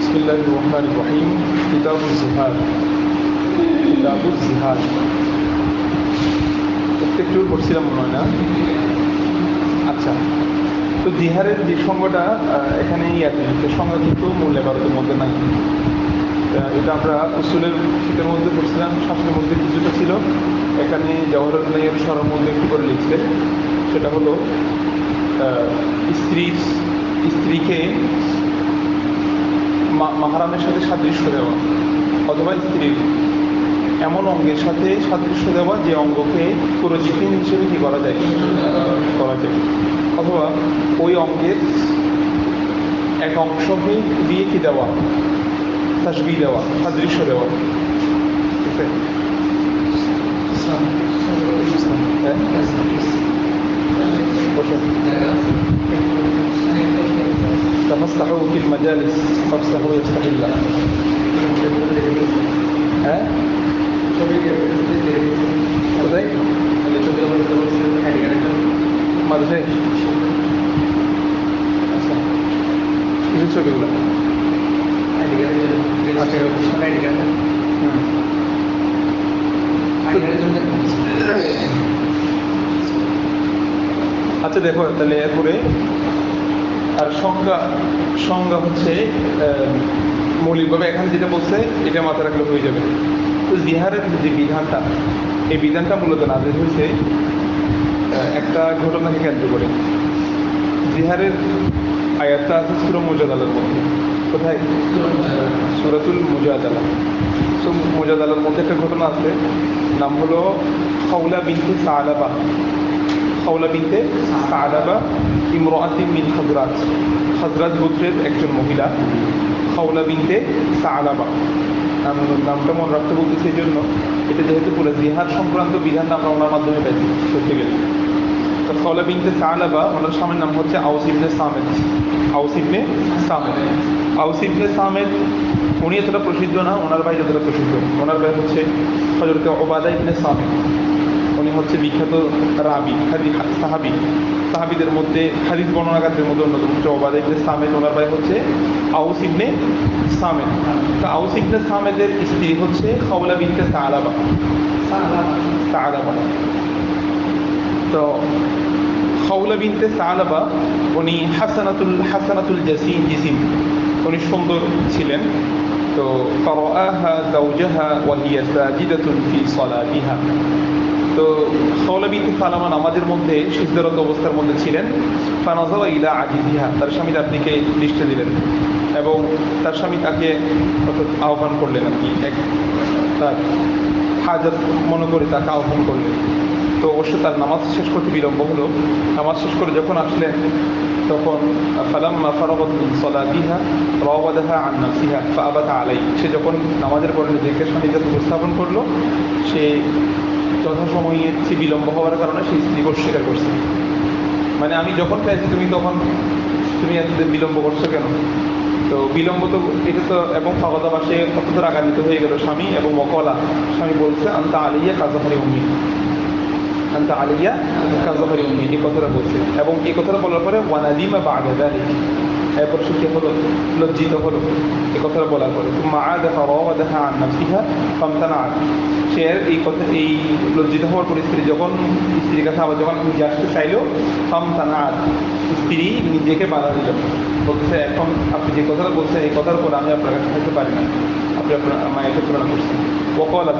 বিসমিল্লাহির রহমানির রহিম। কিতাবুজ জিহাদ। কিতাবুজ জিহাদ একটু পড়ছিলাম মনে হয় না? আচ্ছা, তো জিহারের যে সংজ্ঞাটা এখানে সংজ্ঞা কিন্তু মূল এবারতের মধ্যে নাই। এটা আমরা উসুলের শীতের মধ্যে পড়ছিলাম, শাসনের মধ্যে কিছুটা ছিল। এখানে জওহরুল্লাহের সরার মধ্যে একটু করে লিখছে, সেটা হলো স্ত্রীকে মাহরামের সাথে সাদৃশ্য দেওয়া, অথবা স্ত্রীর এমন অঙ্গের সাথে সাদৃশ্য দেওয়া যে অঙ্গকে পুরো জিকির হিসেবে কি করা যায়, অথবা ওই অঙ্গের এক অংশকে দিয়ে কি দেওয়া, তাসবিহ দেওয়া, সাদৃশ্য দেওয়া। ঠিক আছে? تفسحوا في المجالس فافسحوا يفتح الله. হ্যাঁ, কোথায় মাদ্রাসায়? আচ্ছা, কিছু ছবিগুলো আচ্ছা দেখো তাহলে এরপরে আর সংজ্ঞা হচ্ছে মৌলিকভাবে এখানে যেটা বলছে এটা মাথায় রাখলে হয়ে যাবে। তো জিহারের যে বিধানটা, এই বিধানটা মূলত নাযিল হয়েছে একটা ঘটনাকে কেন্দ্র করে। জিহারের আয়াতটা আছে সূরা মুজাদালার মধ্যে। কোথায়? সূরাতুল মুজাদালা। সো মুজাদালার মধ্যে একটা ঘটনা আছে, নাম হলো খাওলা বিনতে সালাবা। খাওলা বিনতে সালাবা ইমরাআতিন মিন খাজরাজ গোত্রের একজন মহিলা, খাওলা বিনতে সালাবা। নামটা মনে রাখতে বলতেছি এই জন্য, এটা যেহেতু পুরো জিহাদ সংক্রান্ত বিধানটা আমরা ওনার মাধ্যমে পাইছি করতে গেলে। তো খাওলা বিনতে সালাবা, ওনার স্বামীর নাম হচ্ছে আউস ইবনে সামেদ। আউস ইবনে সামেদ উনি এতটা প্রসিদ্ধ না, ওনার ভাই যতটা প্রসিদ্ধ। ওনার ভাই হচ্ছে হযরত উবাদা ইবনে সামেদ। উনি হচ্ছে বিখ্যাত রাবি, সাহাবীদের মধ্যে হাদিস বর্ণনাকারদের মধ্যে অন্যতম হচ্ছে উবাদা ইবনে সামেদ। ওনার ভাই হচ্ছে আউস ইবনে সামেদ। তো আউস ইবনে সামেদের স্ত্রী হচ্ছে খাওলা বিনতে সালাবা। তো খাওলা বিনতে সালাবা উনি হাসানাতুল জিসিম, উনি সুন্দর ছিলেন। তো ফারাআহা যাওজাহা ওয়া হিয়া সাজিদাতুন ফি সালাতিহা। তো খাওলা বিনতে সালামা নামাজের মধ্যে সিজদারত অবস্থার মধ্যে ছিলেন। ফানাযারা ইলা আজিজিহা, তার স্বামী তার দিকে দৃষ্টি দিলেন এবং তার স্বামী তাকে আহ্বান করলেন, আর কি তার হাজত মনে করে তাকে আহ্বান করলেন। তো অবশ্য তার নামাজ শেষ করতে বিলম্ব হলো। নামাজ শেষ করে যখন আসলেন তখন ফালাম্মা ফারাগাত মিন সালাতিহা রাওয়াদাহা আন নাফসিহা ফাআবাত আলাইহি, সে যখন নামাজের পরে নিজেকে স্বামীর কাছে উপস্থাপন করলো, সে যথাসময়ে বিলম্ব হওয়ার কারণে সেই স্ত্রীকে অস্বীকার করছে। মানে আমি যখন চাইছি তুমি এত বিলম্ব করছো কেন? তো বিলম্ব তো এটা তো, এবং ফাওয়াদা বাসে কত রাগান্বিত হয়ে গেল স্বামী, এবং ওয়াকালা, স্বামী বলছে আনতা আলিয়া কাযাহরি উম্মি, আনতা আলিয়া কাযাহরি উম্মি, এই কথাটা বলছে। এবং এই কথাটা বলার পরে ওয়ানাদিমা বা'দা যালিক, এরপর সে কি হলো, লজ্জিত হলো এই কথাটা বলার পরে। মাআদা ফারাওয়াদাহা আন নাফসিহা ফামতানাআত, সে এই লজ্জিত হওয়ার পর স্ত্রী যখন স্ত্রীর কাছে আবার যখন নিজে আসতে চাইলো, ফামতানাআত, স্ত্রী নিজেকে বাধা দিল, বলতেছে এখন আপনি যে কথাটা বলছেন এই কথার উপর আমি আপনার কাছে থাকতে পারি না, আপনি আপনার মায়েকে তুলনা করছেন। ওয়াকালাত,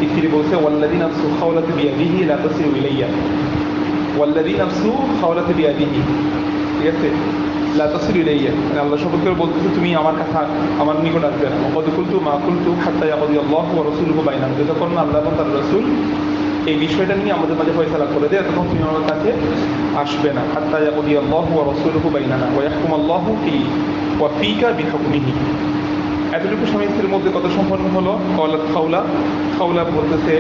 স্ত্রী বলছে ওয়াল্লাযী নাফসু খাওলাতি বিয়াদিহি লা তাসিরু ইলাইয়া, ওয়াল্লাযী নাফসু খাওলাতি বিয়াদিহি, ঠিক আছে, লা তাসিলু ইলাইয়া, মানে আল্লাহ শপথ করে বলতেছে তুমি আমার কথা আমার নিকট আসবে না। ওয়াকাদ কুলতু মা কুলতু হাত্তা ইয়াকদিয়াল্লাহু ওয়া রাসূলুহু বাইনানা, যতক্ষণ আল্লাহ এবং তার রাসূল এই বিষয়টা নিয়ে আমাদের মাঝে ফয়সালা করে দেয় তখন তুমি আমার কাছে আসবে না। হাত্তা ইয়াকদিয়াল্লাহু ওয়া রাসূলুহু বাইনানা ওয়া ইয়াহকুমাল্লাহু ফি ওয়া ফীকা বিহুকমিহি। এতটুকু স্বামী স্ত্রীর মধ্যে কত সম্পন্ন হলো। খাওলা বলতেছে,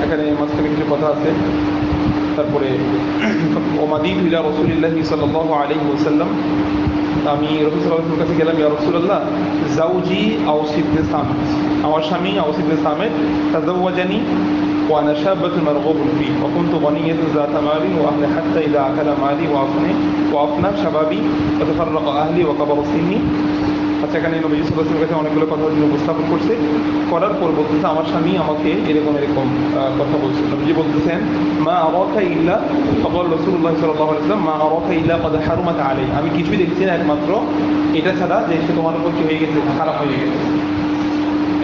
এখানে মাঝখানে কিছু কথা আছে। তারপরে ওমাদিদ ইলা রাসূলিল্লাহি সাল্লাল্লাহু আলাইহি ওয়াসাল্লাম, আমি রাসূল সাল্লাল্লাহু আলাইহি ওয়াসাল্লামের কাছে গেলাম, ইয়া রাসূলুল্লাহ জাওজি আউস ইবনে সামেদ, আমার স্বামী আউস ইবনে সামেদ তাযাওয়াজানি وأنا شابة مرغوب فيه وكنت غنية ذات مال وأهل حتى إذا أكل مالي وأفنى شبابي وتفرق أهلي وكبر سني। আচ্ছা, এখানে নবী সাল্লাল্লাহু আলাইহি ওয়াসাল্লামের কাছে অনেকগুলো কথা তিনি উপস্থাপন করছে, করার পর বলতেছে আমার স্বামী আমাকে এরকম কথা বলছে। নবীজি বলতেছেন মা আরাকা ইল্লা ক্বাল রাসূলুল্লাহ সাল্লাল্লাহু আলাইহি ওয়াসাল্লাম মা আরাকা ইল্লা ক্বাদ হারুমাত আলাই, আমি কিছুই দেখছি না একমাত্র এটা ছাড়া যে সে তোমার উপর কি হয়ে গেছে, হারাম হয়ে গেছে।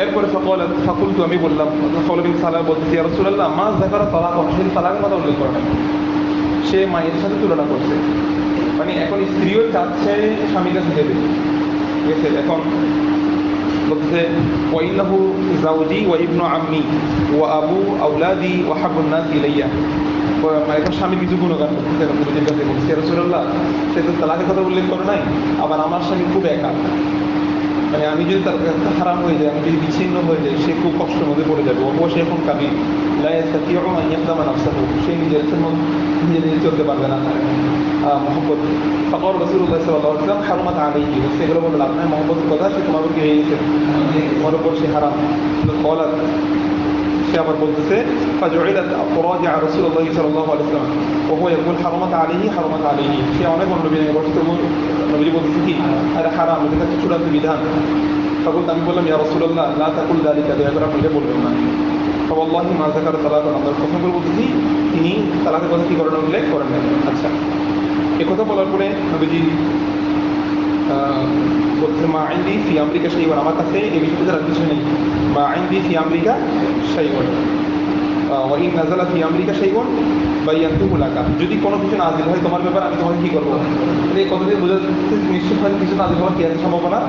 এরপরে ফাকুলতু, আমি বললাম, খাওলা বিনতে সালামা বলতেছি ইয়া রাসূলুল্লাহ মা যাকারা তালাক, সে তালাকের কথা উল্লেখ করে না, সে মায়ের সাথে তুলনা করছে। মানে এখন স্ত্রীও চাচ্ছে স্বামীর কাছে দেবে, ঠিক আছে। এখন বলতেছে ওয়াইন্নাহু যাওজি ওয়া ইবনু আম্মি ওয়া আবু আওলাদি ওয়া হাব্বুন নাস ইলাইয়া। এখন স্বামী কিছু গুণগান করতেছে নবীজির কাছে, বলছে ইয়া রাসূলুল্লাহ সে তো তালাকের কথা উল্লেখ করে নাই, আবার আমার স্বামী খুব একা, মানে আমি যদি তার কাছে হারাম হয়ে যায়, আমি যদি বিচ্ছিন্ন হয়ে যাই, সে খুব কষ্টের মধ্যে পড়ে যাবে। অবশ্যই এখন কাবি সে নিজের নিজে চলতে পারবে না মহব্বত। তখন রাসূলুল্লাহ সাল্লাল্লাহু আলাইহি ওয়াসাল্লাম হারুমাত আলাইহি, সেগুলো বলতে লাভ নাই, মহব্বতের কথা সে তোমার উপর কি হয়ে গেছে, তোমার উপর সে হারাম। সে আবার বলতেছে ফাজউইলাত আফরাজি রাসূলুল্লাহ সাল্লাল্লাহু আলাইহি ওয়াসাল্লাম ওয়া হুয়া ইয়াকুল হারামাত আলাইহি হারামাত আলাইহি। সে অনেক নবী বলতে নবী বলতেছে কি আরে হারাম, এটা হচ্ছে চূড়ান্ত বিধান। তখন আমি বললাম ইয়া রাসূলুল্লাহ লা তাকুল যালিকা, দয়া করে আপনি এটা বলবেন না। ফাওয়াল্লাহি মা যাকারা তালাক, আমরা প্রথম করে বলতেছি তিনি তালাকের কথা কি করেন, উল্লেখ করেন না। আচ্ছা, এই কথা বলার পরে নবীজি বলছে মা আইন্দি ফি আমরিকা শাইউন, আমার কাছে এই বিষয়টা আর কিছু নেই। মা আইন্দি ফি আমরিকা শাইউন ওয়া ইন নাযালা ফি আমরিকা শাইউন বায়ানতুহু লাকা, যদি কোনো কিছু নাযিল হয় তোমার ব্যাপারে আমি তোমাকে কি করবো। এই কথা দিয়ে বোঝা যাচ্ছে নিশ্চয় হয় কিছু নাযিল হওয়ার কি আছে সম্ভাবনা,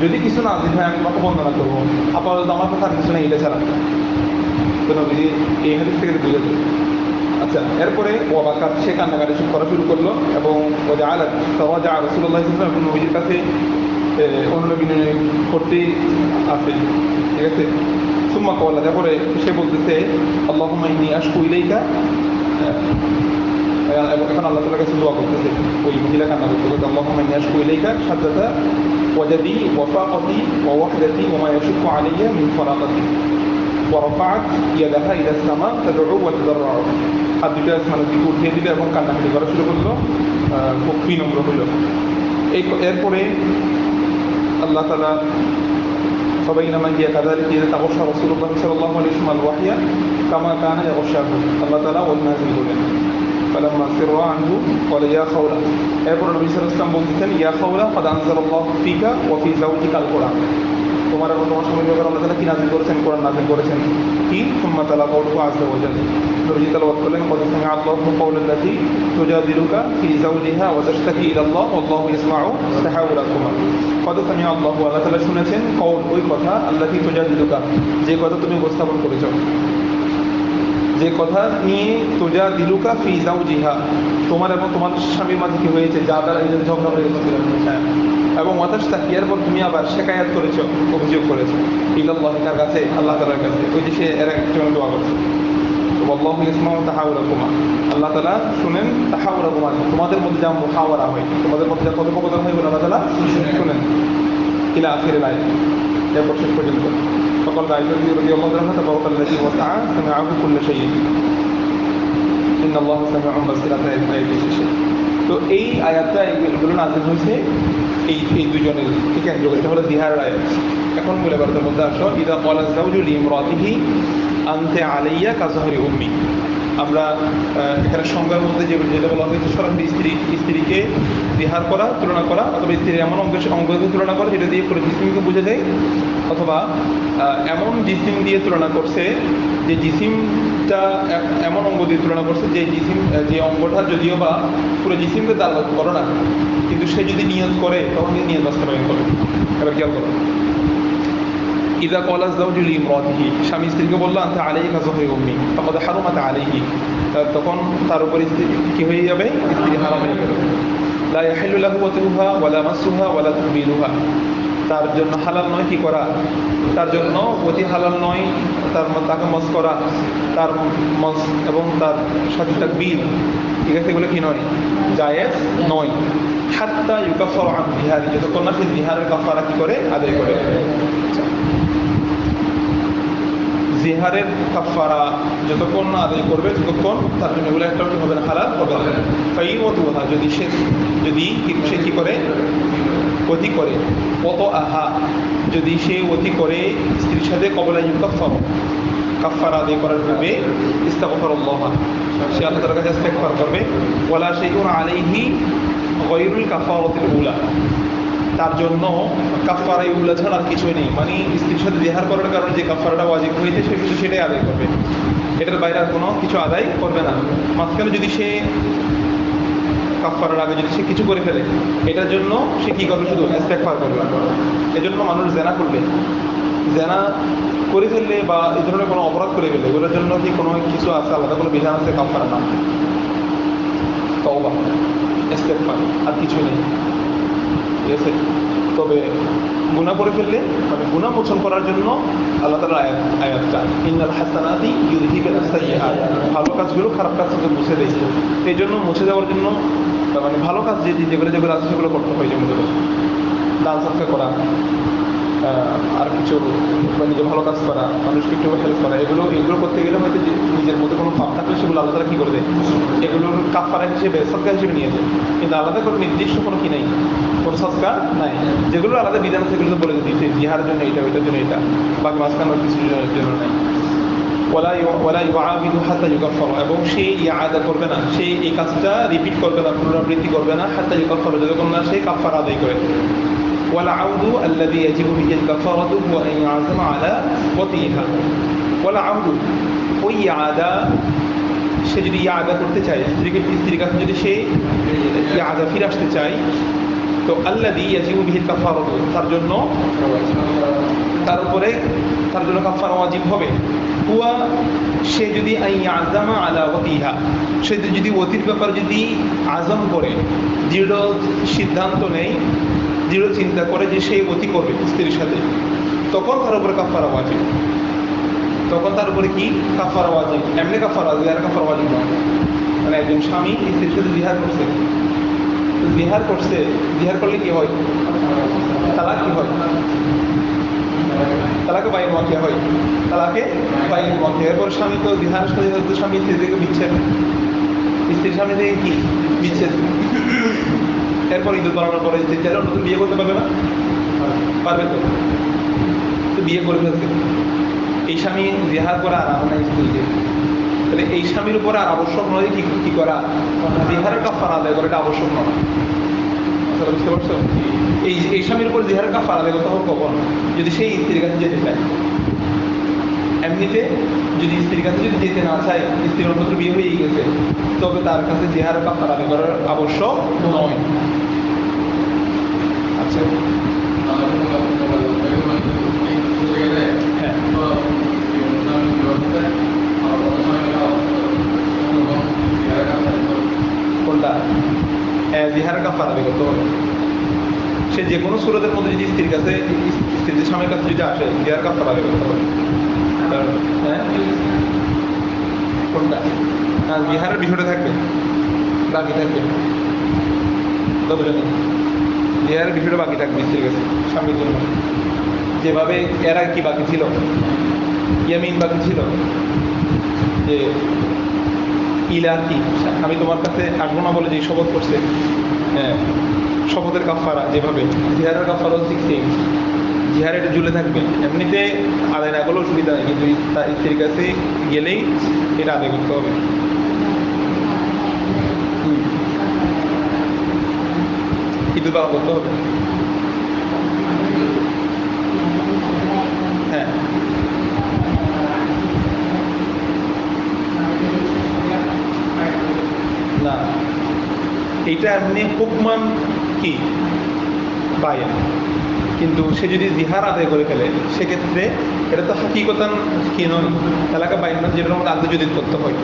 যদি কিছু নাযিল হয় আমি তোমাকে বর্ণনা করবো, আপাতত আমার কথা আর কিছু নেই এটা ছাড়া। তো নবীজি এই হাদিস থেকে বুঝে যায়। আচ্ছা, এরপরে ওয়াবাকাত, সে কান্নাকাটি করা শুরু করলো এবং ওয়াজাআলাত তাওয়াজা রাসূলুল্লাহ সাল্লাল্লাহু আলাইহি ওয়াসাল্লাম, নবীজির কাছে অনুনয় করতে আসে, ঠিক আছে। সুম্মা ক্বালা, তারপরে সে বলতেছে আল্লাহুম্মা ইন্নী আশকু ইলাইকা, এখন আল্লাহ তাআলার কাছে দোয়া করতেছে, ওই মহিলা কান্না করতে আল্লাহুম্মা ইন্নী আশকু ইলাইকা শাদ্দাতা ওয়াজাদি ওয়া ফাকাতি ওয়া ওয়াহদাতি ওয়া মা ইয়াশুক্কু আলাইয়া মিন ফারাকাতি ওয়া রাফাআত ইয়াদাহা ইলা সামা তাদউ ওয়া তাদাররু, হাত দুটো আসমানের দিকে উঠিয়ে দিল এবং কান্নাকাটি করা শুরু করলো, খুব বিনম্র হইল। এরপরে আল্লাহ তাআলা فبينما هي كذلك إذ تغشى رسول الله صلى الله عليه وسلم الوحي كما كان يغشاه, আল্লাহ তাআলা ওই নাযিল করলেন فلما سر عنه قال يا خولة, এরপর নবী সাল্লাল্লাহু আলাইহি ওয়াসাল্লাম বলতেছেন ইয়া খাওলা قد أنزل الله فيك وفي زوجك القرآن, তোমার এবং তোমার স্বামীর ব্যাপারে আল্লাহ তাআলা কি নাযিল করেছেন, কোরআন নাযিল করেছেন। কি ثم تلا قوله عز وجل, নবী তেলাওয়াত করলেন قد سمع الله قول التي تجادلك في زوجها وتشتكي إلى الله والله يسمع تحاوركما। قد سمع الله, আল্লাহ তাআলা শুনেছেন, কওল ওই কথা, আল্লাতী তুজাদিলুকা যে কথা তুমি উপস্থাপন করেছো, যে কথা নিয়ে তুজাদিলুকা ফি যাওজিহা তোমার এবং তোমার স্বামীর মাঝে কি হয়েছে, যা দ্বারা এই ঝগড়া হয়ে গেছিল, এবং ওয়াতাশতাকি, এরপর তুমি আবার শিকায়াত করেছো, অভিযোগ করেছো ইলাল্লাহ, কার কাছে, আল্লাহ তাআলার কাছে। ওই যে সে এর একজন দোয়া করছে আল্লাহু ইয়াসমাউ তাহাউরাকুমা, আল্লাহ তাআলা শুনেন তাহাউরাকুমা, তোমাদের মধ্যে যা মুহাওয়ারা হয়, তোমাদের মধ্যে যা কথোপকথন হয়, আল্লাহ তাআলা শুনেন। ইলা আখিরিল আয়াত, এরপর শেষ পর্যন্ত। فقال عائشة رضي الله عنها تبارك الذي وسع سمعه كل شيء إن الله سميع بصير, তো এই আয়াতটা এগুলো নাযিল হয়েছে এই দুজনের ঠিক আছে, এটা হলো জিহারের আয়াত। এখন মূল এবারটার মধ্যে আসো, ইদা ক্বালা যাওজু লিমরাতিহি আনতি আলাইয়া কাযহরি উম্মি। আমরা এখানে সংজ্ঞার মধ্যে যেটা বলা হয়েছে সরাসরি স্ত্রীকে জিহার করা, তুলনা করা, অথবা স্ত্রীর এমন অঙ্গকে তুলনা করা যেটা দিয়ে পুরো জিসিমকে বোঝা যায়, অথবা এমন জিসিম দিয়ে তুলনা করছে যে জিসিমটা এমন অঙ্গ দিয়ে তুলনা করছে যে অঙ্গটা যদিও বা পুরো জিসিমকে দালালত করো না, কিন্তু সে যদি নিয়ত করে তখন নিয়ত বাস্তবায়ন করে। এবার খেয়াল করো, ইদা ক্বালা যাওজু লিমরাতিহি, স্বামী স্ত্রীকে বলল আনতা আলাইকা কাযহরি উম্মি ফাকাদ হারামাত আলাইহি, তখন তার উপর কি হয়ে যাবে, স্ত্রী হারাম হয়ে যাবে। লা ইয়াহিল্লু লাহু ওয়াতউহা ওয়ালা মাসসুহা ওয়ালা তাহবিলুহা, তার জন্য হালাল নয় কি করা, তার জন্য অতি হালাল নয় তাকে মস করা, তার মস এবং তার সাথে তাকবীর, ঠিক আছে, এগুলো কি নয়, জায়েজ নয়। হাত্তা ইউকাফারু আন জিহারি, যতক্ষণ না সে জিহারের কাফারা কি করে, আদায় করে। জিহারের কাফারা যতক্ষণ না আদায় করবে ততক্ষণ তার জন্য এগুলো একটা হবে না, হালাল হবে না। ফাইন ওয়াতুহা, যদি সে কি করে, অতি করে, কত আহা, যদি সে অতি করে স্ত্রীর সাথে কবলা ইউকাফার, কাফারা আদায় করার পূর্বে ইস্তাগফারুল্লাহ, সে আল্লাহ তাআলার কাছে ইস্তেগফার করবে। ওয়ালা শাইউন আলাইহি গায়রুল কাফারাতিল উলা, তার জন্য কাফারা উলা ছাড়া আর কিছুই নেই। মানে স্ত্রীর সাথে জিহার করার কারণে যে কাফারাটা ওয়াজিব হয়েছে সে শুধু সেটাই আদায় করবে, এটার বাইরে আর কোনো কিছু আদায় করবে না। মাঝখানে যদি সে কাফারার আগে যদি সে কিছু করে ফেলে, এটার জন্য সে কী করবে, শুধু ইস্তেগফার করবে। এজন্য মানুষ জেনা করবে, জেনা করে ফেললে বা এই ধরনের কোনো অপরাধ করে ফেললে ওগুলোর জন্য কি কোনো কিছু আছে, আলাদা কোনো বিধান আছে কাফারা না, তওবা, ইস্তেগফার, আর কিছু নেই, ঠিক আছে। তবে গুনাহ করে ফেললে, মানে গুনাহ মোচন করার জন্য আল্লাহ তাআলার আয়াতটা ইন্নাল হাসানাতি ইউযহিবুন সাইয়্যাত, ভালো কাজগুলো খারাপ কাজকে মুছে দেয়। এই জন্য মুছে দেওয়ার জন্য মানে ভালো কাজ যেগুলো আছে সেগুলো করতে হয়, যেমন দান সদকা করা, আর কিছু নিজে ভালো কাজ করা, মানুষকে একটু হেল্প করা, এগুলো করতে গেলে হয়তো নিজের মধ্যে কোনো পাপ থাকলে সেগুলো আল্লাহ তাআলা কী করে দেয়, এগুলোর কাফারা হিসেবে সদকা হিসেবে নিয়ে যায়। কিন্তু আলাদা করে নির্দিষ্ট কোনো কি নেই, কোনো সদকা নাই। যেগুলো আলাদা বিধান আছে সেগুলো বলে দিচ্ছে, জিহার জন্য এটা, ওইটার জন্য এটা, বাকি মাঝখানে কিছুর জন্য নাই। ওয়ালা ইউআবিদু হাত্তা ইউকাফফার, এবং সে ইয়াদা করবে না, সে এই কাজটা রিপিট করবে না, পুনরাবৃত্তি করবে না, হাত্তা ইউকাফফার, যতক্ষণ না সে কাফারা আদায় করে। والعود الذي يجب به الكفارة هو أن يعزم على وطئها। والعود ওই ইয়াদা, সে যদি ইয়াদা করতে চায়, স্ত্রীর কাছে যদি সে ইয়াদা ফিরে আসতে চায়, তো আল্লাযী ইয়াজিবু বিহিল কাফারাতু, তার জন্য কাফারা ওয়াজিব হবে। হুয়া, সে যদি আন ইয়াজামা আলা ওয়াতিহা, সে যদি ওতির ব্যাপারে যদি আজম করে, দৃঢ় সিদ্ধান্ত নেয়, দৃঢ় চিন্তা করে যে সে অতি করবে স্ত্রীর সাথে, তখন তার উপরে কাফারা ওয়াজিব। তখন তার উপরে কি কাফারা ওয়াজিব, এমনি কাফারা, জিহার কাফারা ওয়াজিব নয়। মানে একজন স্বামী স্ত্রীর সাথে জিহার করছে, জিহার করলে কি হয়, তালাক কি হয়, তালাকে বাইন ওয়াকিয়া হয়, তালাকে বাইন ওয়াকিয়া। এরপর স্বামী তো জিহার সাথে স্বামী স্ত্রী থেকে বিচ্ছেদ, স্ত্রীর স্বামী থেকে কি বিচ্ছেদ, এরপর ইঁদুর বানানোর পরে স্ত্রী চাইলে নতুন বিয়ে করতে পারবে না, পারবে তো বিয়ে করে ফেলছে। এই স্বামী জিহার করা আরাম নাই স্ত্রীকে, তাহলে এই স্বামীর উপরে আর আবশ্যক নয় কি করা, জিহারের কাফারা আদায় করা, এটা আবশ্যক নয়। বুঝতে পারছো? এই স্বামীর উপর জিহারের কাফারা আদায় করতে হবে কখন, যদি সেই স্ত্রীর কাছে যেতে চায়। এমনিতে যদি স্ত্রীর কাছে যদি যেতে না চায়, স্ত্রীর অন্যত্র বিয়ে হয়ে গেছে, তবে তার কাছে জিহারের কাফারা আদায় করার আবশ্যক নয়। আচ্ছা, হ্যাঁ, কোনটা জিহারের কাফারা আদায় করতে হবে। সে যে কোনো সুরতের মধ্যে যদি স্ত্রীর স্বামীর কাছে যদি আসে, জিহার কাফারা আদায় করতে হবে। হ্যাঁ, কোনটা জিহারের বিষয়টা থাকবে, বাকি থাকবে, তবে জানি জিহারের বিষয়টা বাকি থাকবে স্ত্রীর কাছে স্বামীর জন্য। যেভাবে এর আগে কি বাকি ছিল, ইয়ামিন বাকি ছিল, যে ইলাহি, আমি তোমার কাছে আসবো না বলে যে শপথ করছে, হ্যাঁ, শপথের কাফারা যেভাবে, জিহারের কাফারা ঠিক সেম, জিহার এটা ঝুলে থাকবে। এমনিতে আদায় না করলেও সুবিধা নেই, কিন্তু তার স্ত্রীর কাছে গেলেই এটা আদায় করতে হবে। কিন্তু তা করতে হবে, হ্যাঁ, না এইটা এমনি হুকমান কি বায়ান, কিন্তু সে যদি জিহার আদায় করে ফেলে সেক্ষেত্রে এটা তো হাকিকতান কি নয়, এলাকা বাইন, যেটার মধ্যে আগ্রহ যদি করতে হয়,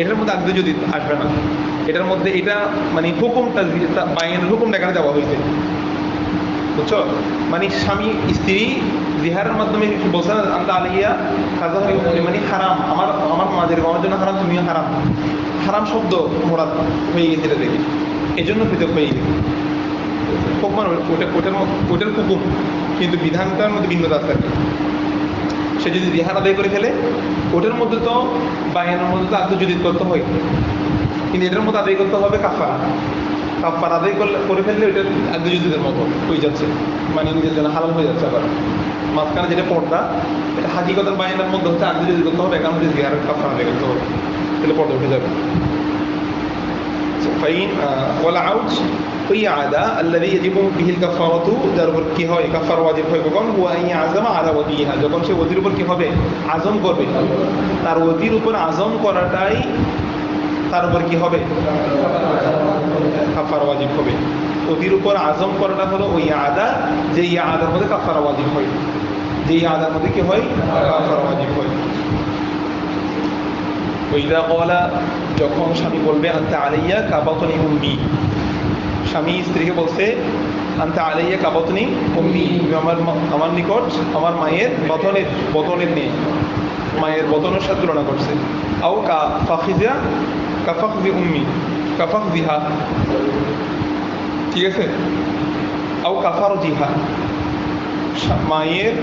এটার মধ্যে আগ্রহ যদি আসবে না, এটার মধ্যে এটা মানে হুকুমটা বাইনের হুকুমটা এখানে দেওয়া হয়েছে, বুঝছো? মানে স্বামী স্ত্রী জিহারের মাধ্যমে বলছে আন্তা আলিয়া কাজা মানে হারাম, আমার মাঝের আমার জন্য হারাম, তুমিও হারাম, হারাম শব্দ মোরাদ হয়ে গেছে এটা দেখি, এই জন্য পৃথক হয়ে গেছে হুকুম, ওটার হুকুম, কিন্তু বিধানটার মধ্যে ভিন্নতা আছে। সে যদি জিহার আদায় করে ফেলে, ওটার মধ্যে তো বায়ানের মধ্যে তো আত্মজুদিদ করতে হয়, কিন্তু এটার মধ্যে আদায় করতে হবে কাফারা। কাফারা আদায় করে ফেললে ওইটা আত্মজুদিদের মতো হয়ে যাচ্ছে, মানে নিজের জন্য হালাল হয়ে যাচ্ছে। আবার মাঝখানে যেটা পর্দা, এটা হাকিকতের বায়ানের মধ্যে হচ্ছে আত্মজুদিদ করতে হবে, এখানে হচ্ছে জিহারের কাফারা আদায় করতে হবে, তাহলে পর্দা উঠে যাবে। ফাইন ওয়ালা আউজ ওই আদা আল্লাযী ইয়াজিবু বিহিল কাফারাতু, যার উপর কি হয় কাফারা ওয়াজিব হয় কখন, হুয়া আন ইয়াযমা আলা ওয়াদিহা, যখন সে ওদির উপর কি হবে আজম করবে, তার ওদির উপর আজম করাটাই তার উপর কি হবে কাফারা ওয়াজিব হবে। ওদির উপর আজম করাটা হলো ওই আদা, যে আদার মধ্যে কাফারা ওয়াজিব হয়, যে আদার মধ্যে কি হয় কাফারা ওয়াজিব হয়। ওইদা কওয়ালা, যখন স্বামী বলবে আনতা আলাইয়া কাবাতনি উম্মি, স্বামী স্ত্রীকে বলছে আনতা আলাইয়া কাবাতনি উম্মি, আমার নিকট আমার মায়ের বতনের নিয়ে, মায়ের বতনের সাথে তুলনা করছে। আও কাফাখিজা কাফাখজি উম্মি কাফাখজিহা, ঠিক আছে, আও কাফার জিহা, মায়ের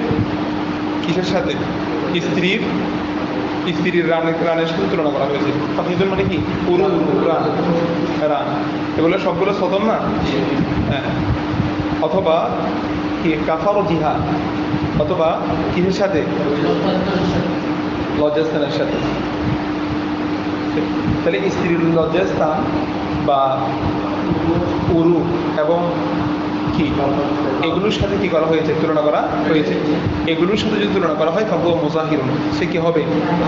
কিসের সাথে স্ত্রীর রানের সাথে তুলনা করা হয়েছে। ফাহিদুল মানে কি পুরো রান, এগুলো সবগুলো সতম না, হ্যাঁ। অথবা কি কাফার জিহা, অথবা কিসের সাথে লজ্জাস্থানের সাথে। তাহলে স্ত্রীর লজ্জাস্থান বা উরু এবং কি এগুলোর সাথে কি করা হয়েছে তুলনা করা হয়েছে, এগুলোর সাথে যদি তুলনা করা হয় ফাহুয়া মুজাহিরুন, সে কি হবে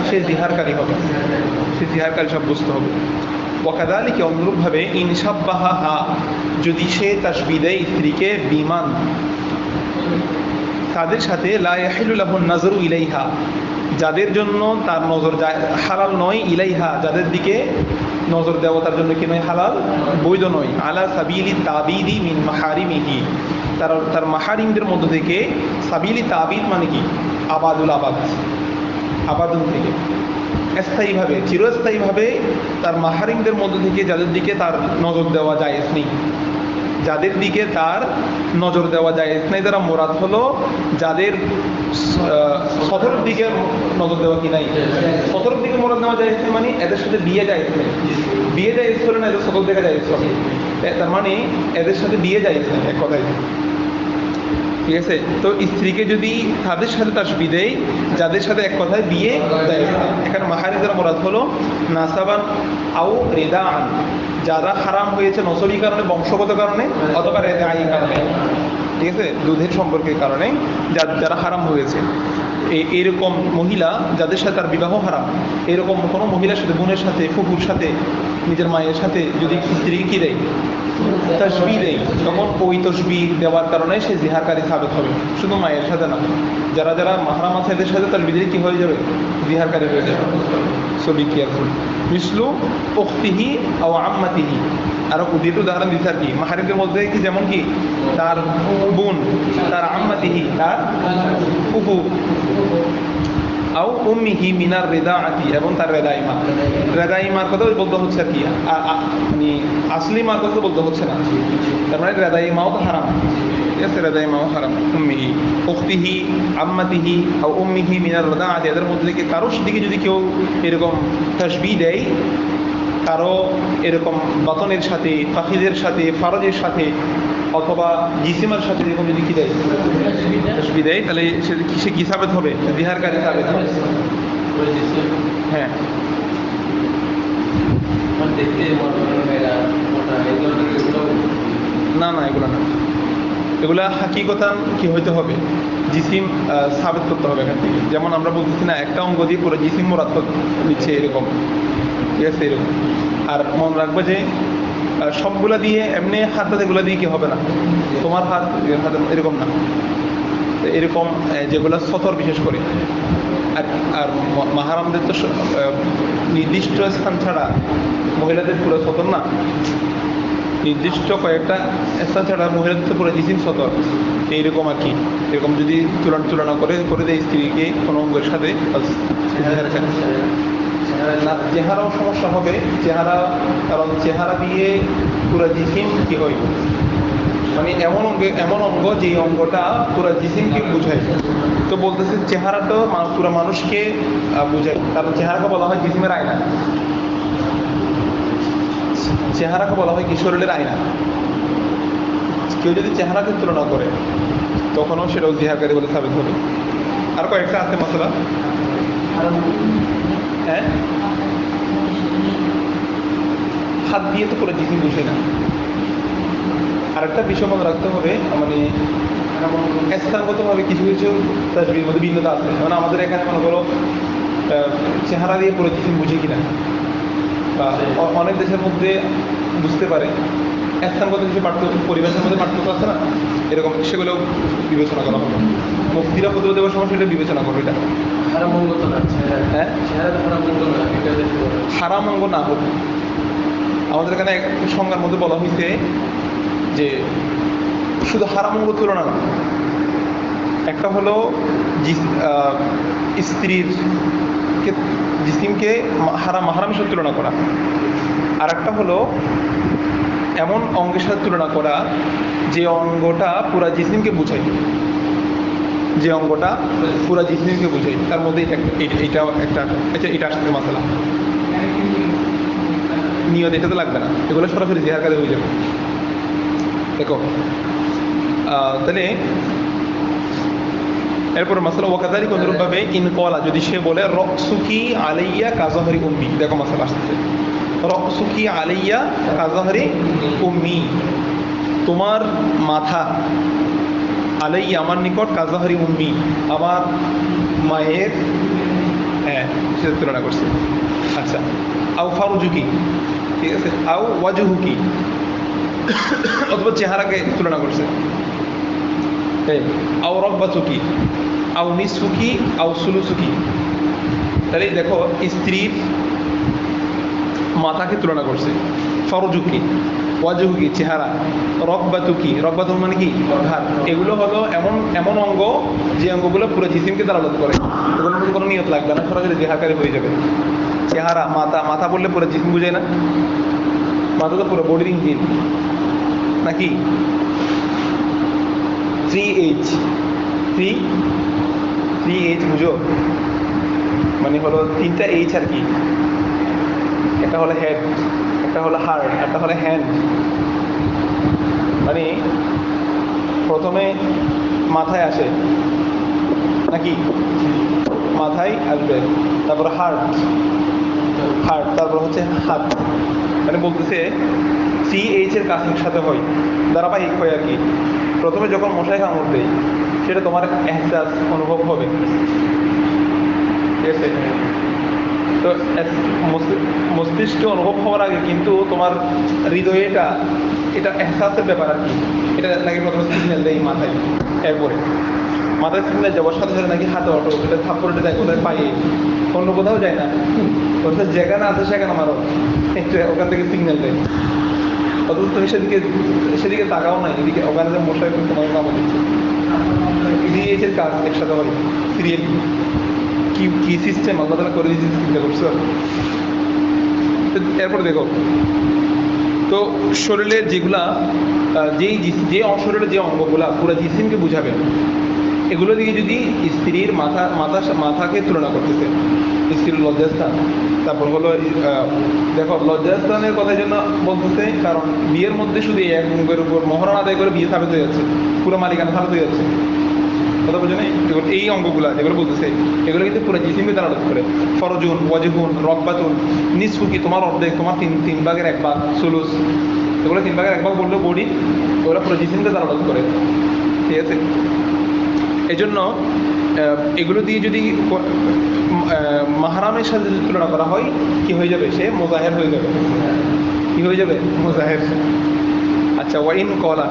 সে জিহারকারী হবে, সে জিহারকারী সাব্যস্ত হবে। ওয়াকাযালিকা, অনুরূপভাবে ইন শাব্বাহা, যদি সে তাশবীহ দেয় স্ত্রীকে বিমান তাদের সাথে, লা ইয়াহিলু লাহুন নাযরু ইলাইহা, যাদের জন্য তার নজর যায় হালাল নয়, ইলাইহা, যাদের দিকে নজর দেওয়া তার জন্য কি নয় হালাল, বৈধ নয়, আলা সাবিলি তাবিদি মিন মাহারিমিহি, তার মাহারিমদের মধ্য থেকে। সাবিলি তাবিদ মানে কি আবাদুল থেকে স্থায়ীভাবে চিরস্থায়ীভাবে তার মাহারিমদের মধ্য থেকে যাদের দিকে তার নজর দেওয়া জায়েজ নেই, যাদের দিকে তার নজর দেওয়া জায়েজ নেই, তারা মোরাদ হলো যাদের সতরের দিকে নজর দেওয়া কি নাই, সতরের দিকে মোরাদ নেওয়া জায়েজ নেই, মানে এদের সাথে বিয়ে জায়েজ নেই, বিয়ে জায়েজ হলে না এদের সতর দেখা জায়েজ হবে, তার মানে এদের সাথে বিয়ে জায়েজ নেই এক কথায়, ঠিক আছে। তো স্ত্রীকে যদি তাদের সাথে তাশবীহ দেয় যাদের সাথে এক কথায় বিয়ে দেয়, এখানে মাহারিমদের মোরাদ হলো নাসাবান আও রিদাআন, যারা হারাম হয়েছে নসবী কারণে, বংশগত কারণে, অথবা রেদাই কারণে, ঠিক আছে, দুধের সম্পর্কের কারণে যারা হারাম হয়েছে। এরকম মহিলা যাদের সাথে তার বিবাহ হারাম, এরকম কোনো মহিলার সাথে, বোনের সাথে, ফুফুর সাথে, নিজের মায়ের সাথে যদি স্ত্রী কি দেয় তাশবীহ দেয়, তখন ওই তাশবীহ দেওয়ার কারণে সে জিহারকারী সাবেত হবে। শুধু মায়ের সাথে না, যারা মাহরাম আছে এদের সাথে তাশবীহ দিলে কি হয়ে যাবে জিহারকারী হয়ে যাবে। So be careful. মিসলু উখতিহি আও আম্মাতিহি, আর দুটো উদাহরণ দিতে আর কি, মাহরিমদের মধ্যে কি যেমন কি তার বোন, তার আম্মাতিহি তার ফুফু, আও উম্মিহি মিনার রিদাআতি, এবং তার রেদাই মার কথা বলতে হচ্ছে আর কি, মানে আসলি মার কথা বলতে হচ্ছে না, তার মানে রেদাই মাও তো হারাম, ঠিক আছে, রেদাই মাও হারাম। উম্মিহি উখতিহি আম্মাতিহি আও উম্মিহি মিনার রিদাআতি, এদের মধ্যে থেকে কারোর দিকে যদি কেউ এরকম তাশবীহ দেয়, কারো এরকম বাতনের সাথে, ফাখিদের সাথে, ফারজের সাথে, অথবা জিসিমার সাথে এরকম যদি কি দেয় তাশবীহ দেয়, তাহলে সে কি সাবেত হবে জিহারকারী সাবেত হবে। হ্যাঁ, না এগুলো না, এগুলা হাকিকতান কি হইতে হবে জিসিম সাবেত করতে হবে এখান থেকে। যেমন আমরা বলতেছি না একটা অঙ্গ দিয়ে পুরো জিসিম মোরাদ নিচ্ছে এরকম, ঠিক আছে, এরকম। আর মনে রাখবে যে সবগুলা দিয়ে এমনি হাত এগুলা দিয়ে কি হবে না, তোমার হাত এরকম না, এরকম যেগুলা সতর বিশেষ করে। আর মাহারামদের তো নির্দিষ্ট স্থান ছাড়া মহিলাদের পুরো সতর না, নির্দিষ্ট কয়েকটা স্থান ছাড়া মহিলাদের তো পুরো জিসিম সতর, এইরকম আর কি। এরকম যদি তুলনা করে দেয় স্ত্রীকে কোনো অঙ্গের সাথে, চেহারাও সমস্যা হবে, চেহারা, কারণ চেহারা দিয়ে পুরো জিসিম কি হয় মানে এমন অঙ্গ যে অঙ্গটা পুরো জিসিমকে বোঝায়। তো বলতেছে চেহারা তো পুরো মানুষকে বোঝায়, কারণ চেহারাকে বলা হয় জিসিমের আয়না। চেহারাকে বলা হয় কি শরীরের আয়না। কেউ যদি চেহারাকে তুলনা করে তখনও সেটাও জিহাকারী বলে সাবিত হবে। আর কয়েকটা আছে মশলা। হ্যাঁ, হাত দিয়ে তো পুরো জিসিম বুঝে না। আরেকটা বিষয় মনে রাখতে হবে, মানে স্থানগতভাবে কিছু কিছু তাসবিহর মধ্যে ভিন্নতা আছে। মানে আমাদের এখানে মনে করো চেহারা দিয়ে পুরো জিসিম বুঝে কিনা, বা অনেক দেশের মধ্যে বুঝতে পারে। স্থানগত কিছু পরিবেশের মধ্যে পার্থক্য আছে না, এরকম সেগুলো বিবেচনা করা হবে। মুক্তিরা ফতুয়া দেওয়ার সময় সেটা বিবেচনা করবে। এটা হারাম অঙ্গ তো না, হ্যাঁ হারাম অঙ্গ না হোক। আমাদের এখানে সংজ্ঞার মধ্যে বলা হয়েছে যে শুধু হারাম অঙ্গ তুলনা না, একটা হলো স্ত্রীর জিসিমকে মাহারামের সাথে তুলনা করা, আর একটা হলো এমন অঙ্গের সাথে তুলনা করা যে অঙ্গটা পুরা জিসিমকে বোঝায়, যে অঙ্গটা পুরা জিসিমকে বোঝায়। তার মধ্যে এইটাও একটা, এটা আসতে মাসালা নিয়ত, এটা তো লাগবে না, এগুলো সরাসরি জিহার কাজে হয়ে যাবে। দেখো তাহলে এরপর মাসালা ওয়াকাদারি অনুরূপভাবে ইনকলা, যদি সে বলে রকসুকি আলাইয়া কাজাহরি উম্মি। দেখো মাসালা আসতেছে, রকসুকি আলাইয়া কাজাহরি উম্মি, তোমার মাথা, আলাইয়া আমার নিকট, কাজাহরি উম্মি আমার মায়ের, হ্যাঁ সেটা তুলনা করছে। আচ্ছা, আউ ফারুজুকি, ঠিক আছে, আউ ওয়াজুহুকি, অথবা চেহারাকে তুলনা করছে। আউ রব্বাতুকি, আউ নিসফুকি, আউ সুলুসুকি। তাহলে দেখো স্ত্রীর মাথাকে তুলনা করছে, ফরজুকি, ওয়াজুহুকি চেহারা, রব্বাতুকি, রব্বাতু মানে কি ঘাট। এগুলো হলো এমন অঙ্গ যে অঙ্গগুলো পুরো জিসিমকে দালালত করে। এগুলোর মধ্যে কোনো নিয়ত লাগবে না, সরাসরি জিহাকারী হয়ে যাবে। চেহারা, মাথা বললে পুরো জিসিম বুঝায় না, মাথা তো পুরো বডির ইঞ্জিন নাকি। 3H বুঝো, মানে হলো 3টা H আর কি। একটা হলো হেড, একটা হলো হার্ট, একটা হলো হ্যান্ড। মানে প্রথমে মাথায় আসে নাকি, মাথায় আসবে, তারপর হার্ট, তারপর হচ্ছে হাত। মানে বলতেছে 3H এর কাছের সাথে হয়, ধারাবাহিক হয় আর কি। প্রথমে যখন মশায় কামড় দেয় সেটা তোমার এহসাস অনুভব হবে, ঠিক আছে। তো মস্তিষ্কে অনুভব হওয়ার আগে কিন্তু তোমার হৃদয়ে এটা এহসাসের ব্যাপার আর কি। এটা নাকি প্রথমে সিগন্যাল দেয় মাথায়, এরপরে মাথায় সিগন্যাল যাওয়ার সাথে সাথে নাকি হাতে অটো, এটা থাপ্পড়টা যায় কোথায়, পায়ে, অন্য কোথাও যায় না। অর্থাৎ যেখানে আছে সেখানে আমারও ওখান থেকে সিগন্যাল দেয়। অথচ তুমি সেদিকে তাকাও নাই, এদিকে ওখানে যে মশাই তোমার কামড় দিচ্ছে। 3H এর কাজ একসাথে হয়, সিরিয়াল কি সিস্টেম আল্লাহ তাআলা করে দিয়েছে চিন্তা করছো। এরপর দেখো, তো শরীরের যেগুলা শরীরের যে অঙ্গগুলা পুরো জিসিমকে বুঝাবে, এগুলো দিয়ে যদি স্ত্রীর মাথাকে তুলনা করতেছে, স্ত্রীর লজ্জাস্থান, তারপর হলো দেখো লজ্জাস্থানের কথা জন্য বলতেছে, কারণ বিয়ের মধ্যে শুধু এক অঙ্গের উপর মহরণ আদায় করে বিয়ে সাবিত হয়ে যাচ্ছে, পুরো মালিকানা সাবিত হয়ে যাচ্ছে। কথা বোঝো না, এই অঙ্গগুলা যেগুলো বলতেছে এগুলো কিন্তু পুরো জিসিমকে দালালত করে। ফরজুন, ওয়াজহুন, রব্বাতুন, নিসফুকি তোমার অর্ধেক, তোমার তিন ভাগের এক ভাগ, সুলুস, এগুলো 3 ভাগের 1 ভাগ বললেও বডি, ওগুলো পুরো জিসিমকে দালালত করে, ঠিক আছে। এই জন্য এগুলো দিয়ে যদি মাহরামের সাথে তুলনা করা হয় কি হয়ে যাবে, সে মুজাহের হয়ে যাবে। কি হয়ে যাবে? মুজাহের। আচ্ছা, ওয়াইন কলা,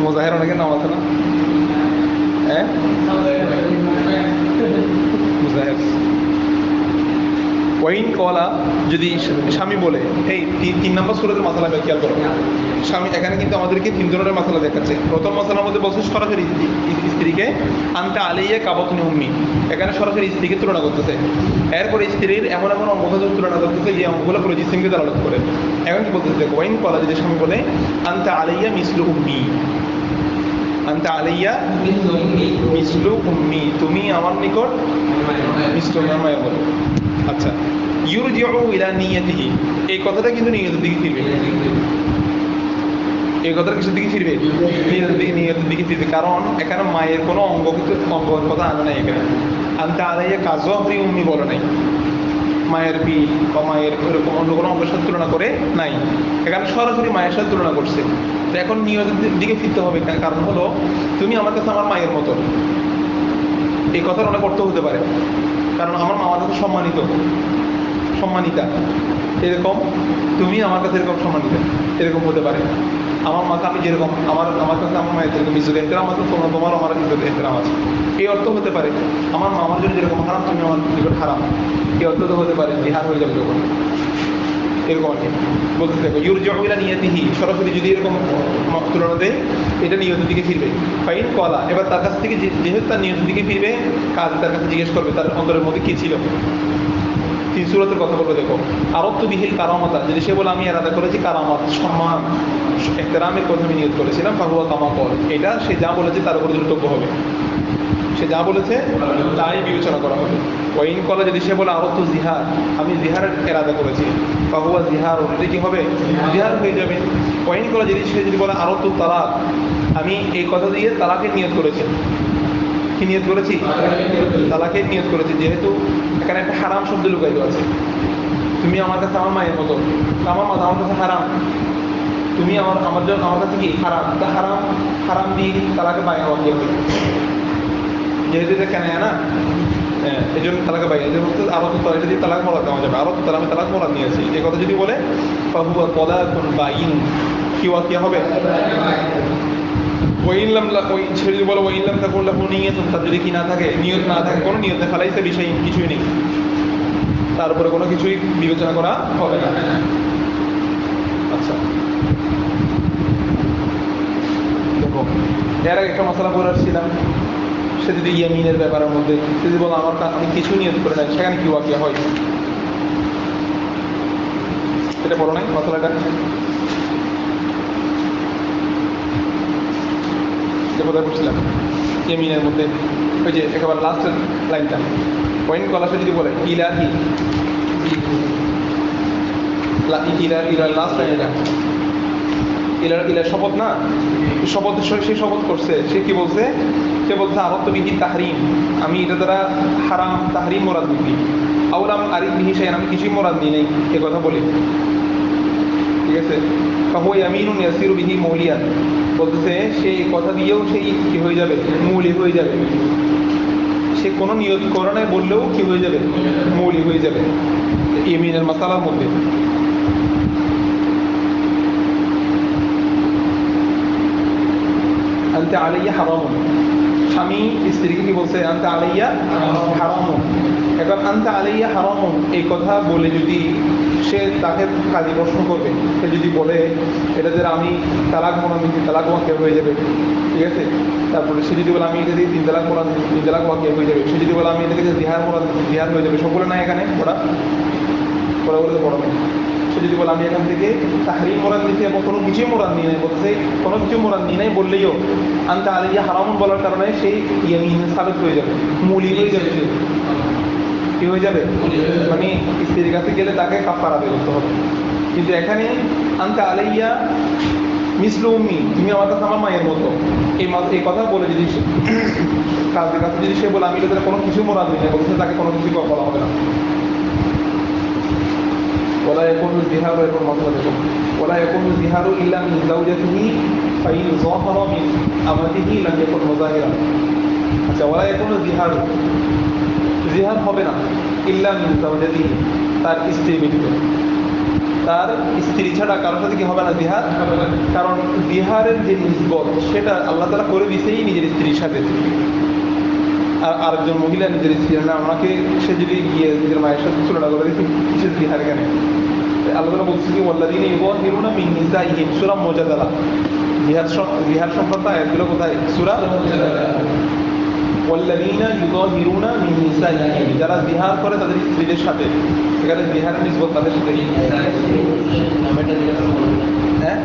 মুজাহের অনেকের নাম আছে না, হ্যাঁ, মুজাহের। ওয়াইন কলা, যদি স্বামী বলে, এই 3 নম্বর সূরাতের মাসালা খেয়াল করো। স্বামী এখানে কিন্তু আমাদেরকে 3 ধরনের মাসালা দেখাচ্ছে। প্রথম মাসালার মধ্যে বলছে সরাসরি স্ত্রীকে আনতা আলাইয়া কাবাতুনি উম্মি, এখানে সরাসরি স্ত্রীকে তুলনা করতেছে। এরপরে স্ত্রীর এমন এমন অঙ্গকে তুলনা করতেছে যে অঙ্গগুলো পুরো জিসিমকে দালালত করে। এখন কি বলতেছে দেখো, ওয়াইন কলা যদি স্বামী বলে আনতা আলাইয়া মিসলু উম্মি, আনতা আলাইয়া মিসলু উম্মি, তুমি আমার নিকট মিসলু আমার মায়ের মতো। আচ্ছা, ইউরজিউ ইলা নিয়াতিহি, এই কথাটা কিন্তু নিয়তের দিকে ফিরবে। এই কথাটা কিসের দিকে ফিরবে? নিয়তের দিকে ফিরবে। কারণ এখানে মায়ের কোনো অঙ্গ কিন্তু অঙ্গের কথা আনে নাই। এখানে আনতা আলাইয়া কাজহরি উম্মি বলে নাই, মায়ের পিঠ বা মায়ের ওরকম অন্য কোনো অঙ্গের সাথে তুলনা করে নাই। এখানে সরাসরি মায়ের সাথে তুলনা করছে। তো এখন নিয়তের দিকে ফিরতে হবে। কারণ হলো তুমি আমার কাছে আমার মায়ের মতো, এই কথার অনেক অর্থ হতে পারে। কারণ আমার মামার কাছে সম্মানিতা, এরকম তুমি আমার কাছে এরকম সম্মানিতা, এরকম হতে পারে। আমার মাকে আমি যেরকম, আমার কাছে আমার মায়ের যেরকম ইজ্জত এহতেরাম আছে, তোমার আমার ইজ্জত এহতেরাম আছে, এই অর্থ হতে পারে। আমার মামার জন্য যেরকম হারাম, তুমি আমার নিকট হারাম, এই অর্থ তো হতে পারে। বিহার হয়ে যাবে যখন, এরকম আর কি বলতে থাকো। ইউরজিউ ইলা নিয়াতিহি, সরাসরি যদি এরকম তুলনা দেয়, এটা নিয়তের দিকে ফিরবে। ফাইন কলা, এবার তার কাছ থেকে যেহেতু তার নিয়তের দিকে ফিরবে, কাজ তার কাছে জিজ্ঞেস করবে তার অন্তরের মধ্যে কি ছিল। 3 সূরাতের কথা বলবো দেখো। আরত্তু বিহিল কারামাতা, যদি সে বলে আমি এরাদা করেছি কারামাত, সম্মান, ইহতিরামের কথা আমি নিয়ত করেছিলাম, ফাহুয়া কামা কল, এটা সে যা বলেছে তার উপর দ্রষ্টব্য হবে। সে যা বলেছে তাই বিবেচনা করা হবে। ওয়াইন কলা, যদি সে বলে আরত্তু জিহার, আমি জিহারের এরাদা করেছি, ফাহুয়া জিহার, এটা কি হবে? জিহার হয়ে যাবে। ওয়াইন কলা, সে যদি বলে আরত্তু তালাক, আমি এই কথা দিয়ে তালাকের নিয়ত করেছি। কি নিয়ত করেছি? তালাকের নিয়ত করেছি। যেহেতু এখানে একটা হারাম শব্দ লুকায়িত আছে। তুমি আমার কাছে আমার মায়ের মতো, আমার মা আমার কাছে হারাম, তুমি আমার জন্য আমার কাছে কি হারাম, তা হারাম দিয়ে তালাকে বাইরে হওয়া কি হবে? যেহেতু এটা কেন না, এই জন্য তালাকে বাইরে বলতে আরো তো এটা দিয়ে তালাক মরাদ দেওয়া যাবে। আরো তো আমি তালাক মরাদ নিয়েছি, এই কথা যদি বলে ফাহুয়া তালাকুন বাইন, কি হবে? ওয়াইনলাম, ওই ছেড়ে বলো ওয়াইনলাম তা করলে কোনো নিয়ত, তার যদি কি না থাকে, নিয়ত না থাকে, কোনো নিয়ত ফেলাইছে বিষয় কিছুই নেই, তার উপরে কোনো কিছুই বিবেচনা করা হবে না। আচ্ছা দেখো, এর আগে একটা মশলা পড়ে আসছিলাম, সে যদি ইয়ামিনের ব্যাপারের মধ্যে সে যদি বলো আমি কিছু নিয়ত করে নাই, সেখানে কি ওয়াকিয়া হয়? এটা বলো নাই মশলাটা, যে কোথায় বলছিলাম ইয়ামিনের মধ্যে, ওই যে একেবারে লাস্টের লাইনটা। পয়েন্ট কলাসে যদি বলে ইলাহি, লাস্ট লাইন এটা, ইলার শপথ না, শপথ সে শপথ করছে, সে কি বলছে? সে বলছে আরত্তু বিহি তাহরিম, আমি এটা দ্বারা হারাম তাহরিম মোরাদ নিই, আউলাম আরিফ বিহি শাইআন, আমি কিছুই মোরাদ নিই নাই, এ কথা বলি। ঠিক আছে, ফাহুয়া ইয়ামিনুন ইয়াসিরু বিহি মৌলিয়ান, বলতেছে সেই কথা দিয়েও সেই কি হয়ে যাবে? মৌলি হয়ে যাবে। সে কোনো নিয়ত করে নাই বললেও কি হয়ে যাবে? মৌলি হয়ে যাবে ইয়ামিনের মাসালার মধ্যে। আনতা আলাইয়া হারামুন, স্বামী স্ত্রীকে কি বলছে? আনতা আলাইয়া হারামুন। এখন আনতা আলাইয়া হারামুন এই কথা বলে যদি সে তাকে কাজী প্রশ্ন করবে, সে যদি বলে এটা যে আমি তালাক মোরাদ নিচ্ছি, তালাক ওয়াকিয়া হয়ে যাবে। ঠিক আছে, তারপরে সে যদি বলে আমি এটা দিয়ে 3 তালাক মোরাদ নিচ্ছি, 3 তালাক ওয়াকিয়া হয়ে যাবে। সে যদি বলে আমি এটাকে জিহার মোরাদ নিচ্ছি, জিহার হয়ে যাবে। সকলে না এখানে পড়া বলতে বড় নেই। সে যদি বলে আমি এখান থেকে তাহরিম মোরাদ নিচ্ছি এবং কোনো কিছুই মোরাদ নিয়ে নেই, বলতে কোনো কিছু মোরাদ নিয়ে নেই বললেও আনতা আলাইয়া হারামুন বলার কারণে সেই ইয়ামিন সাবিত হয়ে যাবে, মৌলি হয়ে যাবে। সে কি হয়ে যাবে? মানে স্ত্রীর কাছে গেলে তাকে কাফারা আদায় করতে হবে। কিন্তু এখানে আনতা আলাইয়া মিসলু উম্মি, তুমি আমার কাছে আমার মায়ের মতো, এই কথা বলে যদি কাজের কাছে যদি সে বলে আমি তাদের কোনো কিছু মোরাদ নিই, বলছে তাকে কোনো কিছু বলা হবে না। ওলা ইয়াকুনু জিহারু, এরকম মতলব দেখো, ওলা ইয়াকুনু জিহারু ইল্লা মিন যাওজাতিহি ফাইন যাহারা মিন আমাতিহি লাম ইয়াকুন মুযাহিরা। আচ্ছা, ওলা ইয়াকুনু জিহারু, জিহার হবে না ইল্লা মিন যাওজাতিহি, তার স্ত্রী ব্যতীত, তার স্ত্রী ছাড়া কারোর সাথে কি হবে না? জিহার হবে না। কারণ জিহারের যে নিসবত সেটা আল্লাহ তাআলা করে দিয়েছেই নিজের স্ত্রীর সাথে। আর আরেকজন মহিলা নিজের স্ত্রীর না ওনাকে সে যদি গিয়ে নিজের মায়ের সাথে তুলনা করে দেখি কিসের বিহার কেন আল্লাহ তাআলা বলছে কি ওয়াল্লাযীনা ইউযাহিরুনা মিন নিসাইহিম সূরা মুজাদালা জিহাদ সংক্রান্ত আয়াতগুলো কোথায় সূরা ওয়াল্লাযীনা ইউযাহিরুনা মিন নিসাইহিম যারা জিহাদ করে তাদের স্ত্রীদের সাথে এখানে জিহাদের নিসবত তাদের সাথে হ্যাঁ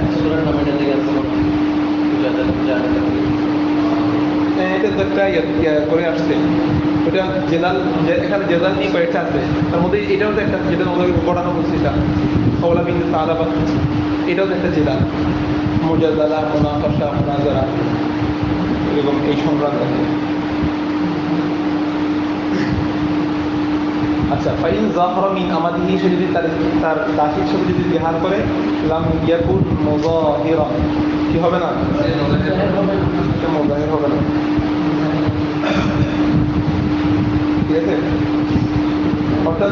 এটা তো একটা করে আসছে ওটা জেলাল এখানে জেলাল নিয়ে কয়েকটা আছে তার মধ্যে এটাও তো একটা যেটা ওদেরকে পড়ানো বলছে এটা কওলা বিনতে সালাবা এটাও তো একটা জেলাল মুজাদালা মুনাকাশা মুনাজারা এরকম এই সংক্রান্ত আচ্ছা ফাইন যাহরা মিন আমাদিহি সে যদি তার দাসীর সাথে যদি বিহার করে লাম ইয়াকুন মুযাহিরা কি হবে না মুযাহির হবে না ঠিক আছে অর্থাৎ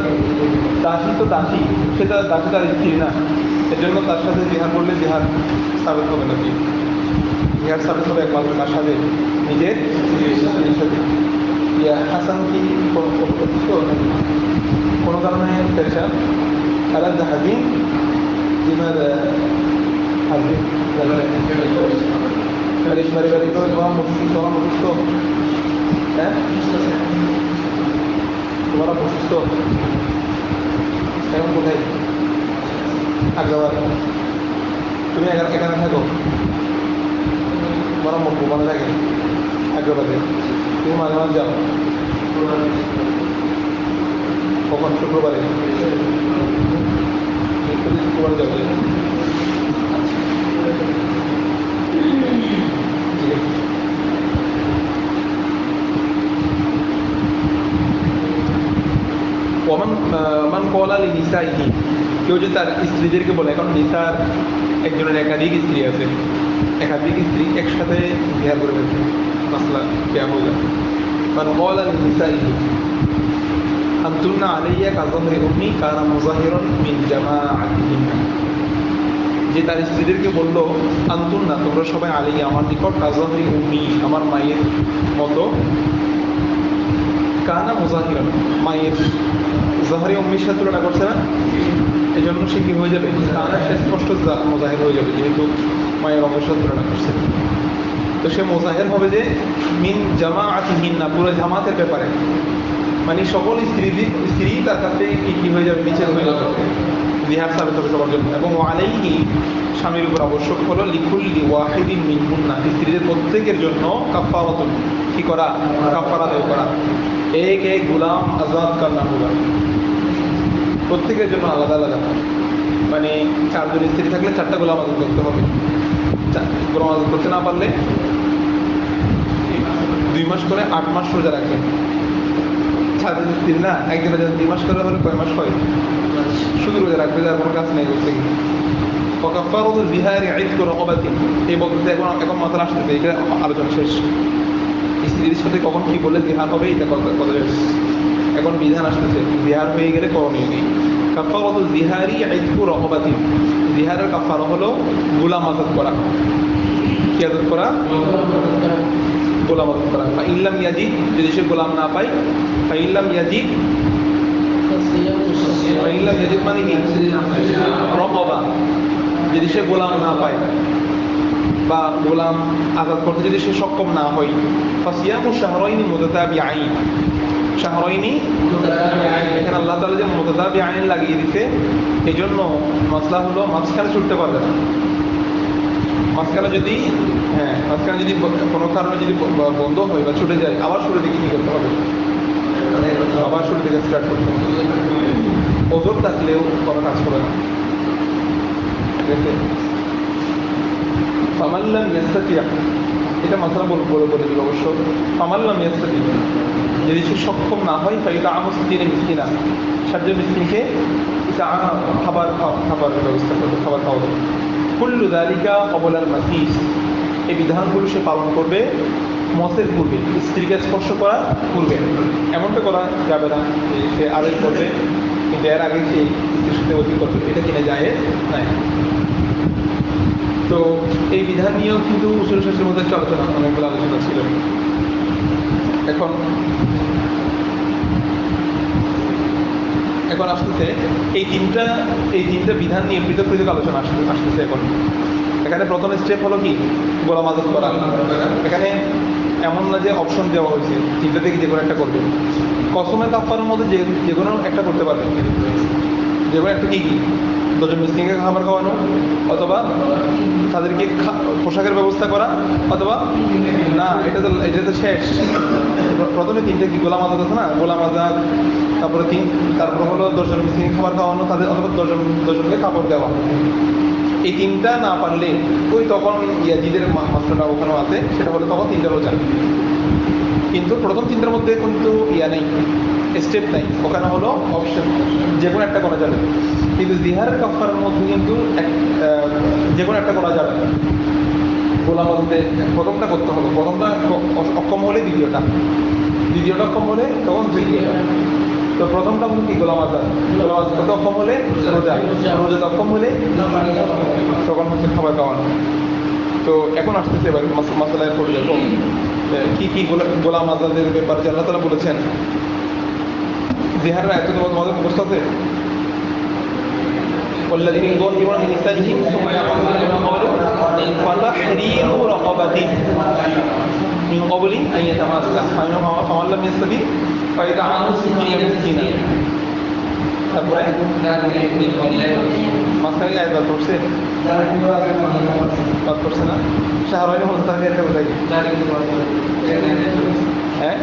দাসী তো দাসী সেটা দাসী তার স্ত্রী না এর জন্য তার সাথে বিহার করলে বিহার সাবেত হবে নাকি বিহার সাবেত হবে একমাত্র তার সাথে নিজের স্ত্রীর সাথে হাসান কি কোনো কারণে পেশা আলাদা হাজিম لماذا حزين؟ معلش বাড়ি বাড়ি করে তোমার মুখস্থ হ্যাঁ তোমার মুখস্থ এখন কোথায় আগ্রাবাদ তুমি এখানে থাকো তোমার মুখ মনে থাকে আগ্রাবাদে তুমি মাঝে মাঝে যাও কখন শুক্রবারে শুক্রবারে যাবো মান কলা নিসাইহি কেউ যদি তার স্ত্রীদেরকে বলে এখন নিসার একজনের একাধিক স্ত্রী আছে একাধিক স্ত্রী একসাথে বিহার করে ফেলছে মাসলা বিয়া হয়ে যাবে মান কলা নিসাইহি আনতুন্না আলাইয়া কাযহরি উম্মি কানা মুযাহিরান মিন জামাআতিহিন্না যে তার স্ত্রীদেরকে বললো আনতুন্না তোমরা সবাই আলাইয়া আমার নিকট কাযহরি উম্মি আমার মায়ের মতো কানা মুযাহিরান মায়ের জহরি উম্মির সাথে তুলনা করছে না এই জন্য সে কি হয়ে যাবে কানা সে স্পষ্ট মুযাহির হয়ে যাবে যেহেতু মায়ের অঙ্গের সাথে তুলনা করছে তো সে মুযাহির হবে যে মিন জামাআতিহিন্না পুরো জামাতের ব্যাপারে মানে সকল স্ত্রী তার কাছে কি হয়ে যাবে বিচ্ছেদ হয়ে যাবে বিহার সাবেত হবে সবার জন্য এবং আলাইহি স্বামীর উপর আবশ্যক হলো লিকুল্লি ওয়াহিদিন মিনহুন্না স্ত্রীদের প্রত্যেকের জন্য কাফারাতুন কি করা কাফারা আদায় করা এক এক গোলাম আজাদ করনা হোগা প্রত্যেকের জন্য আলাদা আলাদা মানে চারজন স্ত্রী থাকলে 4টা গোলাম আজাদ করতে হবে গোলাম আজাদ করতে না পারলে 2 মাস করে 8 মাস রোজা রাখবে 4 জন স্ত্রী না একদিনে যদি 2 মাস করে হলে কয় মাস হয় শুধু রোজা রাখবে যার কোনো কাজ নেই করতে গিয়ে ওয়াকাফারাতুল বিহারি ইতকু রাকাবাতি এই বলতে এখন মাথায় আসতেছে এটা আলোচনা শেষ স্ত্রীর সাথে কখন কি বললে বিহার হবে এটা কথা এখন বিধান আসতেছে বিহার হয়ে গেলে করণীয় কি কাফারাতুল বিহারি ইতকু রাকাবাতি বিহারের কাফারা হলো গোলাম আজাদ করা কি আজাদ করা গোলাম আজাদ করা ফাইল্লাম ইয়াজিদ যদি সে গোলাম না পায় ফাইল্লাম ইয়াজিদ মানে কি রকাবা যদি সে গোলাম না পায় বা গোলাম আজাদ করতে যদি সে সক্ষম না হয় ফাসিয়ামু শাহরাইনি মুতাতাবিআইন শাহরাইনি এখানে আল্লাহ তাআলা যে মুতাতাবিআইন লাগিয়ে দিতে এই জন্য মাসলা হলো মাঝখানে ছুটতে পারবে না মাঝখানে যদি কোনো কারণে যদি বন্ধ হয় বা ছুটে যায় আবার শুরু থেকে কি করতে হবে আবার শুরু থেকে স্টার্ট করতে হবে ওজোর থাকলেও কোনো কাজ করে না ঠিক আছে ফামাল্লাম ইয়াস্তাতিয়া এটা মাসলা বলে দিল অবশ্য ফামাল্লাম ইয়াস্তাতিয়া যদি সে সক্ষম না হয় ফাইদা আমস্তিনে মিসকিনা 7 জন মিসকিনকে খাবার ব্যবস্থা করবে খাবার খাওয়াবে কুল্লু যালিকা ক্বাবলা আল মাসিস এই বিধানগুলো সে পালন করবে মতের পূর্বে স্ত্রীকে স্পর্শ করার পূর্বে এমনটা করা যাবে না সে আদেশ করবে কিন্তু এর আগে সে স্ত্রীর সাথে অতি করবে এটা কিনে যায় নাই তো এই বিধান নিয়েও কিন্তু উসুল শাস্ত্রের মধ্যে আলোচনা অনেকগুলো আলোচনা ছিল এখন এখন আসতেছে এই তিনটা বিধান নিয়ে পৃথক আলোচনা আসতেছে। এখন এখানে প্রথম স্টেপ হলো কি, গোলাম আজাদ করা। এখানে এমন না যে অপশন দেওয়া হয়েছে তিনটা থেকে যে কোনো একটা করবে। কসমে কাফারের মধ্যে যে কোনো একটা করতে পারবে, যে কোনো একটা কি দুজন মিসকিনকে খাবার খাওয়ানো, অথবা তাদেরকে পোশাকের ব্যবস্থা করা, অথবা না এটা তো শেষ। প্রথমে তিনটে কি গোলাম আজাদ আছে না, গোলাম আজাদ, তারপরে হলো 10 জন মিসকিনকে খাবার খাওয়ানো তাদের, অথবা 10 জনকে কাপড় দেওয়া। এই তিনটা না পারলে ওই তখন ইয়াজিদের মাত্রাটা ওখানেও আছে, সেটা হলো তখন 3টা রোজা। কিন্তু প্রথম 3টার মধ্যে কিন্তু নেই, স্টেপ নাই, ওখানে হলো অপশন, যে কোনো একটা করা যাবে। কিন্তু জিহারের কাফারের মধ্যে কিন্তু যে কোনো একটা করা যাবে। গোলাম বলতে প্রথমটা করতে হবে, প্রথমটা অক্ষম হলে দ্বিতীয়টা অক্ষম হলে তখন তৃতীয়টা। তো প্রথমটা হলো কি, গোলাম আজাদ অক্ষম হলে রোজা অক্ষম হলে তখন হচ্ছে খাবার খাওয়ানো। তো এখন আসতেছে এবার মাসালায় পড়ে যাবো কি গোলাম আজাদের ব্যাপারে আল্লাহ তাআলা বলেছেন। জিহারের আয়াত তোমাদের মুখস্থ আছে? والذين يظاهرون من نسائهم ثم يعودون لما قالوا فتحرير رقبة من قبل أن يتماسا فمن لم يستطع فإطعام 60 مسكينا। তারপরে মাঝখানে আয়াত বাদ করছে না, শাহরাইনে হল তাহলে একটা বোঝাই। হ্যাঁ,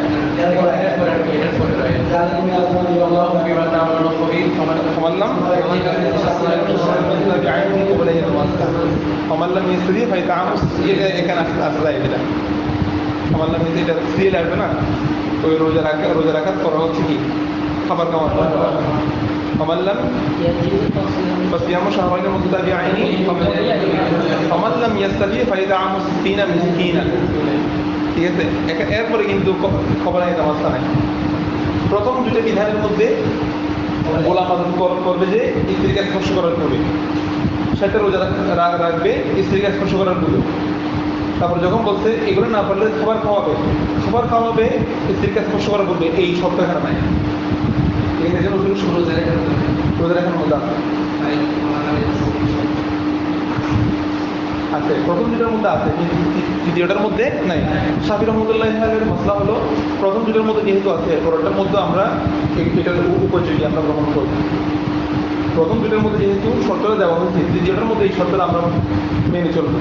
সমাল্লাম মিস্ত্রি ভাই তা এখানে আসতে যায়, এটা সমাল্লাম মিস্ত্রি এটা সিরিয়াল আসবে না। ওই রোজা রাখার পর হচ্ছে কি খাবার খাওয়া। সমাল্লাম فصيام شهرين متتابعين فمن لم يستطع فإطعام 60 مسكينا। ঠিক আছে, এরপরে কিন্তু খবর নাই, অবস্থা নাই। প্রথম দুটো বিধানের মধ্যে গোলাম আজাদ করবে যে স্ত্রীকে স্পর্শ করার পূর্বে, সেটা রোজা রাখবে স্ত্রীকে স্পর্শ করার পূর্বে। তারপর যখন বলছে এগুলো না পারলে খাবার খাওয়াবে স্ত্রীকে স্পর্শ করার পূর্বে, এই শব্দ এখানে নাই। রোজা রাখার মধ্যে আছে, প্রথম দুটোর মধ্যে আছে, দ্বিতীয়টার মধ্যে নাই। শাফি রহমতুল্লাহ মশলা হলো প্রথম দুটোর মধ্যে যেহেতু আছে, পরেরটার মধ্যে আমরা এটার উপযোগী আমরা গ্রহণ করব। প্রথম দুটোর মধ্যে যেহেতু শর্তটা দেওয়া হয়েছে, দ্বিতীয়টার মধ্যে এই শর্তটা আমরা মেনে চলব।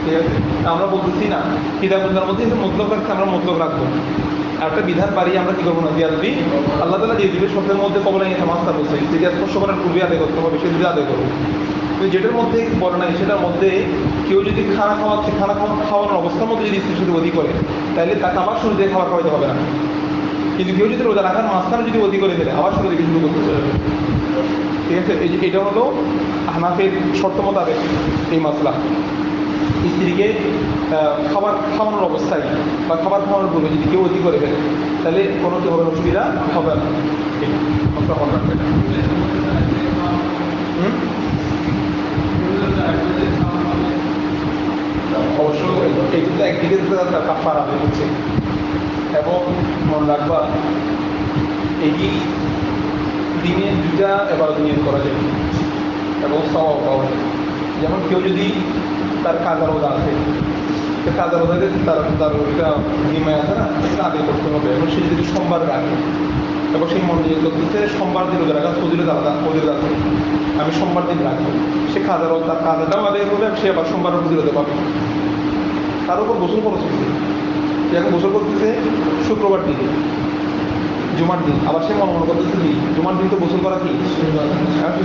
ঠিক আছে, আমরা বলতেছি না কিতাবের মধ্যে মতলব রাখতে আমরা মতলব রাখবো, আর একটা বিধান বাড়িয়ে আমরা কি করবো না, দিয়ে দিবি। আল্লাহ তাআলা দিয়ে দিবে শব্দের মধ্যে কবলে নিয়ে মাস্তা বলছে যেটা স্পর্শ করার পূর্বে আদায় করতে হবে, সেটা আদায় করবো। যেটার মধ্যে বলে নাই সেটার মধ্যে কেউ যদি খানা খাওয়ানোর অবস্থার মধ্যে যদি স্ত্রী শুধু অধিক করে, তাহলে তাকে আবার শুরু দিয়ে খাবার খাওয়াতে হবে না। কিন্তু কেউ যদি রোজা রাখার মাঝখানে যদি অধিক করে দেয়, আবার শুরু থেকে শুরু করতে চলে যাবে। ঠিক আছে, এটা হলো হানাফের শর্ত মোতাবেক এই মাসলা। স্ত্রীকে খাবার খাওয়ানোর অবস্থায় বা খাবার খাওয়ানোর পূর্বে যদি কেউ অধিক করে ফেলে, তাহলে কোনো কি হবে, অসুবিধা হবে না। ঠিক রাখবে না। অবশ্যই এই কিন্তু একদিকে কাফারা হয়ে হচ্ছে, এবং মনে রাখবা এই দিনে দুটা এবার নিয়ত করা যায় এবং সওয়াব পাওয়া যায়। যেমন কেউ যদি তার কাজা রোজা আছে, কাজা রোজাকে তার ওইটা নিমায় আছে না, সেটা আদায় করতে হবে। এবং সে যদি সোমবার রাখে এবং সেই মনে নিয়ে করতেছে সোমবার দিন রোজা রাখা ফজিলত আলাদা ফজিলত আছে, আমি সোমবার দিন রাখবো, সে তার কাজাটাও আদায় করবে, সে আবার সোমবার ফজিলতে পাবে। তার উপর গোসল খরচ হচ্ছে, সে এখন গোসল করতেছে শুক্রবার দিন, জুমার দিন, আবার সে মনে করতেছে কি জুমার দিন তো গোসল করা কি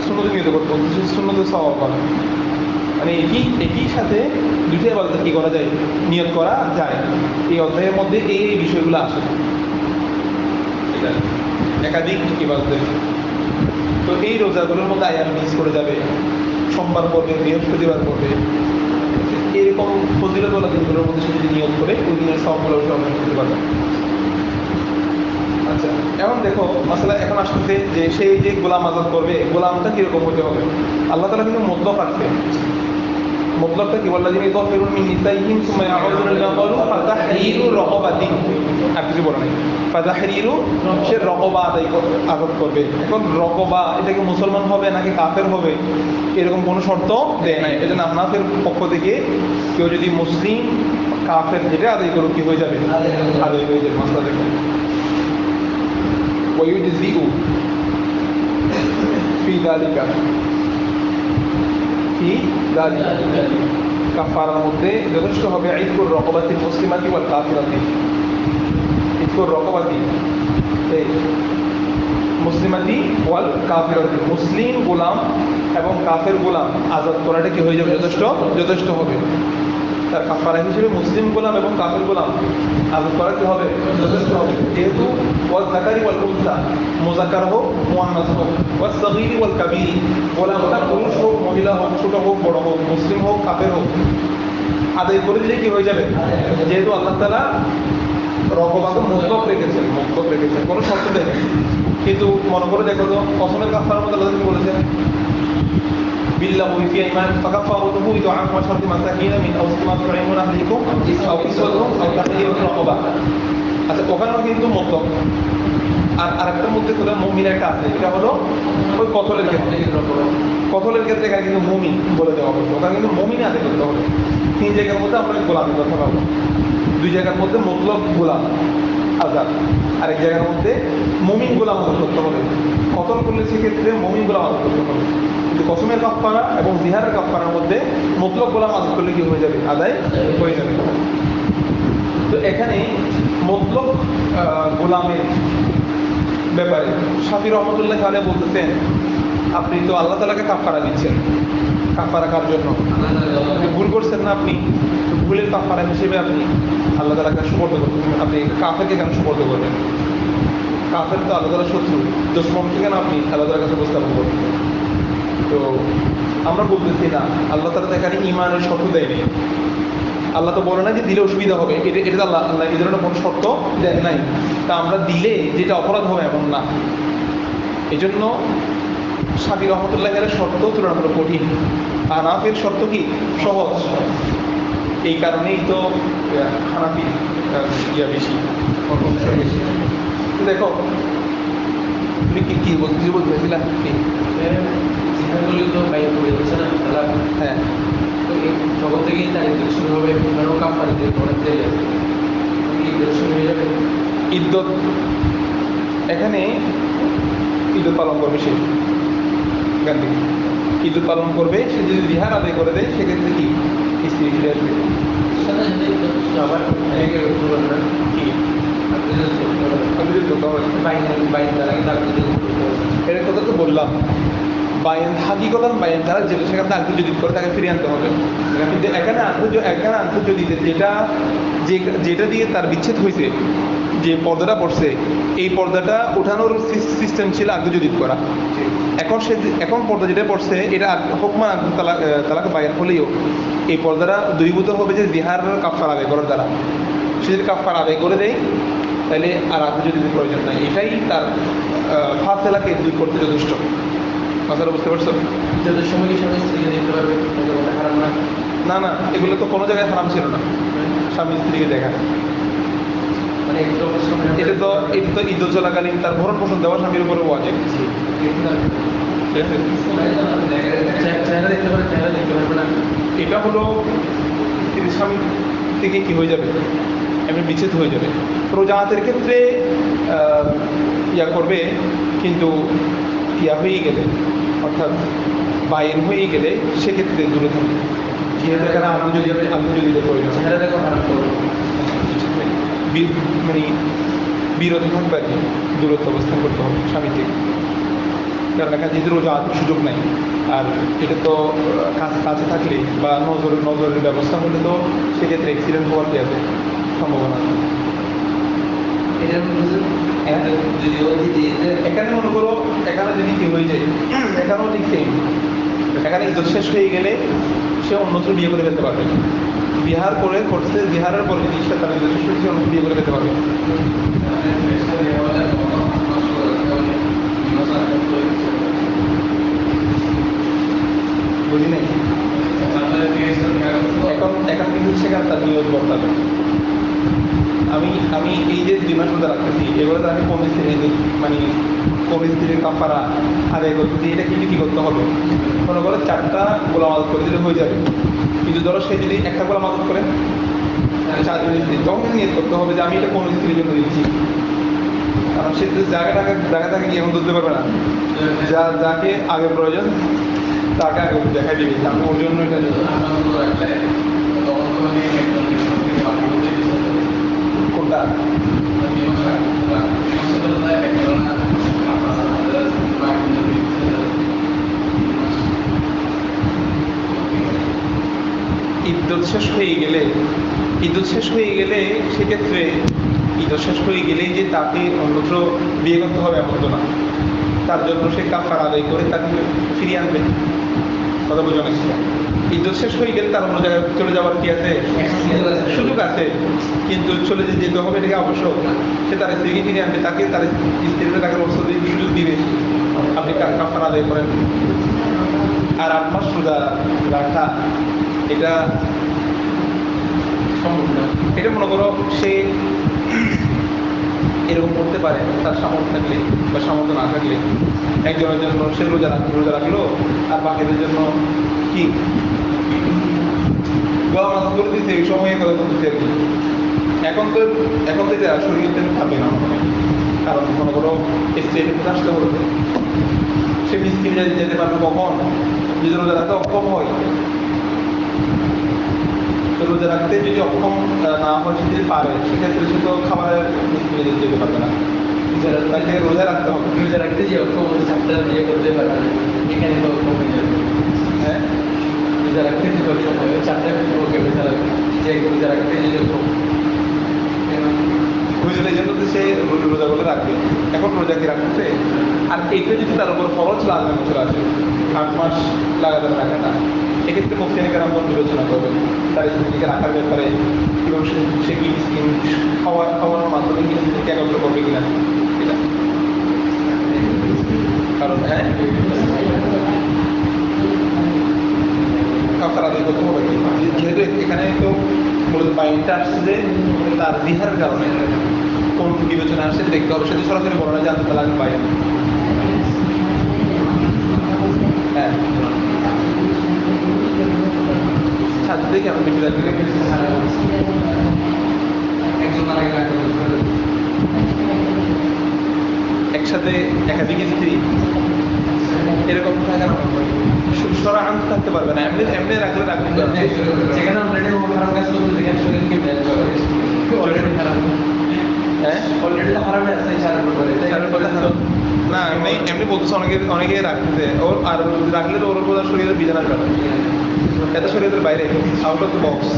সুন্নতে নিয়ত করতে বলতেছে, সুন্নতে সওয়াব করা। মানে একই সাথে দুটো ইবাদত কি করা যায়, নিয়ত করা যায়। এই অধ্যায়ের মধ্যে এই বিষয়গুলো আসে, এটা একাধিক ইবাদতের। তো এই রোজাগুলোর মধ্যে আয়াম মিস করে যাবে, সোমবার পড়বে, বৃহস্পতিবার পড়বে, এরকম ফজিলতওয়ালা দিনগুলোর মধ্যে সে যদি নিয়ত করে ওই দিনের সবগুলো অর্জন করতে পারবে। আচ্ছা, এখন দেখো মাসালা এখন আসতেছে যে সেই যে গোলাম আজাদ করবে, গোলামটা কিরকম হতে হবে। আল্লাহ তাআলা কিন্তু মতলব রাখছে, মুতলাকটা কি ওয়াল্লাযিনা ইউযাহিরুনা মিন নিসাইহিম সুম্মা ইয়াউযুনা লিমা ক্বালু ফাতাহরিরু রাকাবাতিন, আর কিছু বলে নাই। ফাতাহরিরু, সে রকবা আজাদ করবে। এখন রকবা এটা কি মুসলমান হবে নাকি কাফের হবে এরকম কোনো শর্ত দেয় নাই। এজন্য আহনাফের পক্ষ থেকে কেউ যদি মুসলিম কাফের যেটা আদায় করুক কি হয়ে যাবে, আদায় হয়ে যাবে। মাসলা দেখবেন ওয়ায়ুজজিউ ফি যালিকা, ফি যালিকা কাফারার মধ্যে যথেষ্ট হবে ইতকুর রকবাতি মুসলিমাতি ওয়াল কাফিরাতি। ইতকুর রকবাতি মুসলিমাতি ওয়াল কাফিরাতি, মুসলিম গোলাম এবং কাফের গোলাম আজাদ করাটা কি হয়ে যাবে, যথেষ্ট হবে। তার কাফারা হিসেবে মুসলিম গোলাম এবং কাফের গোলাম আজাদ করা কি হবে, যথেষ্ট হবে। যেহেতু ওয়াল যাকারি ওয়াল উনসা, মুযাক্কার হোক মুআন্নাস হোক, ওয়াস সাগীরি ওয়াল কাবীর, গোলামটা পুরুষ হোক মহিলা হোক, ছোট হোক বড় হোক, মুসলিম হোক কাফের হোক, আদায় করে দিলে কি হয়ে যাবে। যেহেতু আল্লাহ তাআলা রকবাকে মুতলাক রেখেছেন, কোনো শর্ত দেয়। কিন্তু মনে করে দেখো তো কসমের কাফারার মধ্যে আল্লাহ কি বলেছেন, বিল্লাহ ফি আইমান ফাকাফারতুহু ইতআমু আশরাতি মাসাকিন মিন আওসাতি মা তু'ইমুনা আহলিকুম আও কিসওয়াতুহুম আও তাহরিরু রাকাবা। আচ্ছা, ওখানেও কিন্তু মুতলাক। আর আরেকটার মধ্যে করে মুমিন একটা আছে, এটা হলো ওই কতলের ক্ষেত্রে। কতলের ক্ষেত্রে এখানে কিন্তু মুমিন বলে দেওয়া হলো, ওখানে কিন্তু মুমিন আদায় করতে হবে। 3 জায়গার মধ্যে আমরা গোলামের কথা পাবো। 2 জায়গার মধ্যে মুতলাক গোলাম আজাদ, আর এক জায়গার মধ্যে মুমিন গোলাম আজাদ করতে হবে। কতল করলে সেক্ষেত্রে মুমিন গোলাম আজাদ করতে হবে। কিন্তু কসমের কাফারা এবং জিহারের কাফারার মধ্যে মুতলাক গোলাম আজাদ করলে কি হয়ে যাবে, আদায় হয়ে যাবে। তো এখানে মুতলাক গোলামের ব্যাপারে শাফি রহমতুল্লাহ আলাইহি বলতেছেন, আপনি তো আল্লাহ তাআলাকে কাফারা দিচ্ছেন, কাফারা কার জন্য, ভুল করছেন না আপনি, ভুলের কাফারা হিসেবে আপনি আল্লাহ তাআলাকে সুপর্দ করতেছেন। আপনি কাফেরকে কেন সুপর্দ করবেন? কাফের তো আল্লাহ তাআলার শত্রু, দুশমনকে কেন আপনি আল্লাহ তাআলার কাছে উপস্থাপন করবেন? তো আমরা বলতেছি না আল্লাহ তাআলা এখানে ঈমানের শর্ত দেয়নি। আল্লাহ তো বলে না যে দিলে অসুবিধা হবে, এটা আল্লাহ এই ধরনের কোনো শর্ত দেন নাই। তা আমরা দিলে যেটা অপরাধ হবে এমন না। এই জন্য শাফি রহমতুল্লাহ আলাইহির শর্ত তুলনামূলক কঠিন, হানাফির শর্ত কি সহজ। এই কারণেই তো হানাফি বেশি। দেখো তুমি কি বলতে চাইছিলা? হ্যাঁ, জগৎ থেকেই তার ঈদ শুরু হবে, কাফারা দিয়ে পড়াতে ঈদ শুরু হয়ে যাবে। ইদ্যত এখানে ইদ্যত পালন করবে সে, গান্ধী ইদ্যত পালন করবে। সে যদি জিহার আদায় করে দেয় সেক্ষেত্রে কি স্ত্রী ফিরে আসবে। আবার এর কথা তো বললাম, বাইন হাকিকতান বাইন তারা যেটা সেখানে আন্তর্জাতিক করে তাকে ফিরিয়ে আনতে হবে। কিন্তু এখানে আন্তর্জাতিক যেটা দিয়ে তার বিচ্ছেদ হয়েছে, যে পর্দাটা পড়ছে, এই পর্দাটা ওঠানোর সিস্টেম ছিল আন্তর্জাতিক করা। এখন পর্দা যেটা পড়ছে এটা হুকমান তালাক বাইন হলেও এই পর্দাটা দূরীভূত হবে যে জিহার কাফারা আদায় করার দ্বারা। সে যদি কাফারা আদায় করে দেয় তাহলে আর আন্তর্জাতিক প্রয়োজন নাই। এটাই তার ফাসেলাকে দূর করতে যথেষ্ট। কথাটা বুঝতে পারছো? যাদের সময় স্বামী স্ত্রীকে দেখতে পারবে, হারাম না? না, এগুলো তো কোনো জায়গায় হারাম ছিল না, স্বামী স্ত্রীকে দেখা। মানে এটা তো ইদ্যত চলাকালীন তার ভরণ পোষণ দেওয়া স্বামীর উপরে ওয়াজিব। এটা হলো স্বামী থেকে কি হয়ে যাবে, এমনি বিচ্ছেদ হয়ে যাবে। প্রজাতের ক্ষেত্রে ইয়া করবে, কিন্তু ইয়া হয়ে গেলে অর্থাৎ বাইন হয়ে গেলে সেক্ষেত্রে দূরে থাকবে। যেহেতু এখানে আন্তর্জাতিক প্রয়োজন, মানে বিরত থাকবে আর কি, দূরত্ব অবস্থান করতে হবে স্বামী থেকে। কারণ এখানে যেহেতু রোজা সুযোগ নাই, আর এটা তো কাছে থাকলে বা নজরের ব্যবস্থা হলে তো সেক্ষেত্রে অ্যাক্সিডেন্ট হওয়ার কি আছে সম্ভাবনা। এখানে মনে করো এখানে যদি কি হয়ে যায়, এখানেও ঠিক সেম। এখানে ইজ্জত শেষ হয়ে গেলে সে অন্যত্র বিয়ে করে ফেলতে পারবে। বিহার করছে, বিহারের পরে যদি সে তার ইজ্জত শেষ হয়েছে অন্য বিয়ে করে ফেলতে পারবে। বুঝি নাই? এখন কিন্তু সেখানে তার নিয়োগ বর্তাবে। আমি আমি এই যে 2 মাস রোজা রাখতেছি, এগুলো তো আমি কোন স্ত্রী মানে কোন স্ত্রীর কাফারা আদায় করতেছি, এটা কিন্তু কী করতে হবে? মনে করো 4টা গোলাম আদত করে দিলে হয়ে যাবে, কিন্তু ধরো সে যদি একটা গোলাম আদত করে 4 জন স্ত্রী, তখন নিয়োগ করতে হবে যে আমি এটা কোন স্ত্রীর জন্য দিচ্ছি। কারণ সে তো জায়গাটাকে কি এখন ধরতে পারবে না, যাকে আগে প্রয়োজন তাকে আগে দেখাই দিবি আমি ওর জন্য এটা কোনটা। ইদ্যুৎ শেষ হয়ে গেলে সেক্ষেত্রে ইদ্যুৎ শেষ হয়ে গেলেই যে তাকে অন্যত্র বিয়ে করতে হবে এমন তো না। তার জন্য সে কাফারা আদায় করে তাকে ফিরিয়ে আনবে। কথা বোঝা গেছে? ইদ্যুৎ শেষ হয়ে গেলে তার অন্য জায়গায় চলে যাওয়ার কি আছে? সুযোগ আছে, কিন্তু চলে যেতে হবে এটাকে আবশ্যক। সে তার স্ত্রীকে ফিরিয়ে আনবে, তাকে তার স্ত্রীকে তাকে অবস্থা দিয়ে সুযোগ দিবে আপনি কাফারা আদায় করেন। আর 8 মাস রোজা রাখা এটা সম্ভব না। এটা মনে করো সে এরকম করতে পারে তার সামর্থ্য থাকলে বা সামর্থ্য না থাকলে। একজনের জন্য সে রোজা রাখলো আর বাকিদের জন্য কি গোলাম আদত করে দিচ্ছে, এই সময়ে কথা বলতেছে আর কি। এখন তো এটা শরীর থাকবে না, কারণ মনে করো স্টেট আসতে বলতে সে মিস্ত্রি যেতে পারবে কখন? যদি রোজা রাখতে অক্ষম হয়। তো রোজা রাখতে যদি অক্ষম না হয়, সে যদি পারে, সেক্ষেত্রে সে তো খাবারের মিস্ত্রি যেতে পারবে না, তাকে রোজা রাখতে হবে। রোজা রাখতে যে অক্ষম চারটা বিয়ে করতে পারবে না, এখানে তো অক্ষম হয়ে যাবে। হ্যাঁ, রোজা রাখতে যে অক্ষম হবে 4টা ওকে রোজা রাখবে, যে রোজা রাখতে যে অক্ষম বুঝলে, এই জন্য তো সে রোজা বলে রাখবে। এখন রোজা কি রাখতেছে, আর এটা যদি তার উপর খরচ লাগানো চলে আসে 8 মাস লাগাতে রাখাটা, এক্ষেত্রে মুফতি কেরামগণ বিবেচনা করবেন তার স্ত্রীকে রাখার ব্যাপারে, এবং সে কি স্কিম খাওয়ানোর মাধ্যমে কি স্ত্রীকে একত্র করবে কিনা এটা। কারণ হ্যাঁ, কাফারা আদায় করতে হবে, যেহেতু এখানে তো মূলত পয়েন্টটা আসছে যে তার বিহারের কারণে কোন বিবেচনা আসছে দেখতে হবে। সেটা সরাসরি বলো না যে আল্লাহ তাআলা বাইরে। হ্যাঁ, ছাত্রদের কেমন বেশি লাগবে একসাথে একাধিক স্ত্রী এরকম থাকে না, সরা আনতে থাকতে পারবে না, এমনি রাখলে রাখতে পারবে। যেখানে অলরেডি হারাম কাজ করতে দেখেন শরীরকে অলরেডি হারাম, হ্যাঁ অলরেডি হারামে আছে ইশারা করে না, এমনি বলতেছে অনেকে রাখতে ওর, আর রাখলে তো ওর উপর শরীরের বিধান আসবে না, এটা শরীরের বাইরে, আউট অফ দ্য বক্স।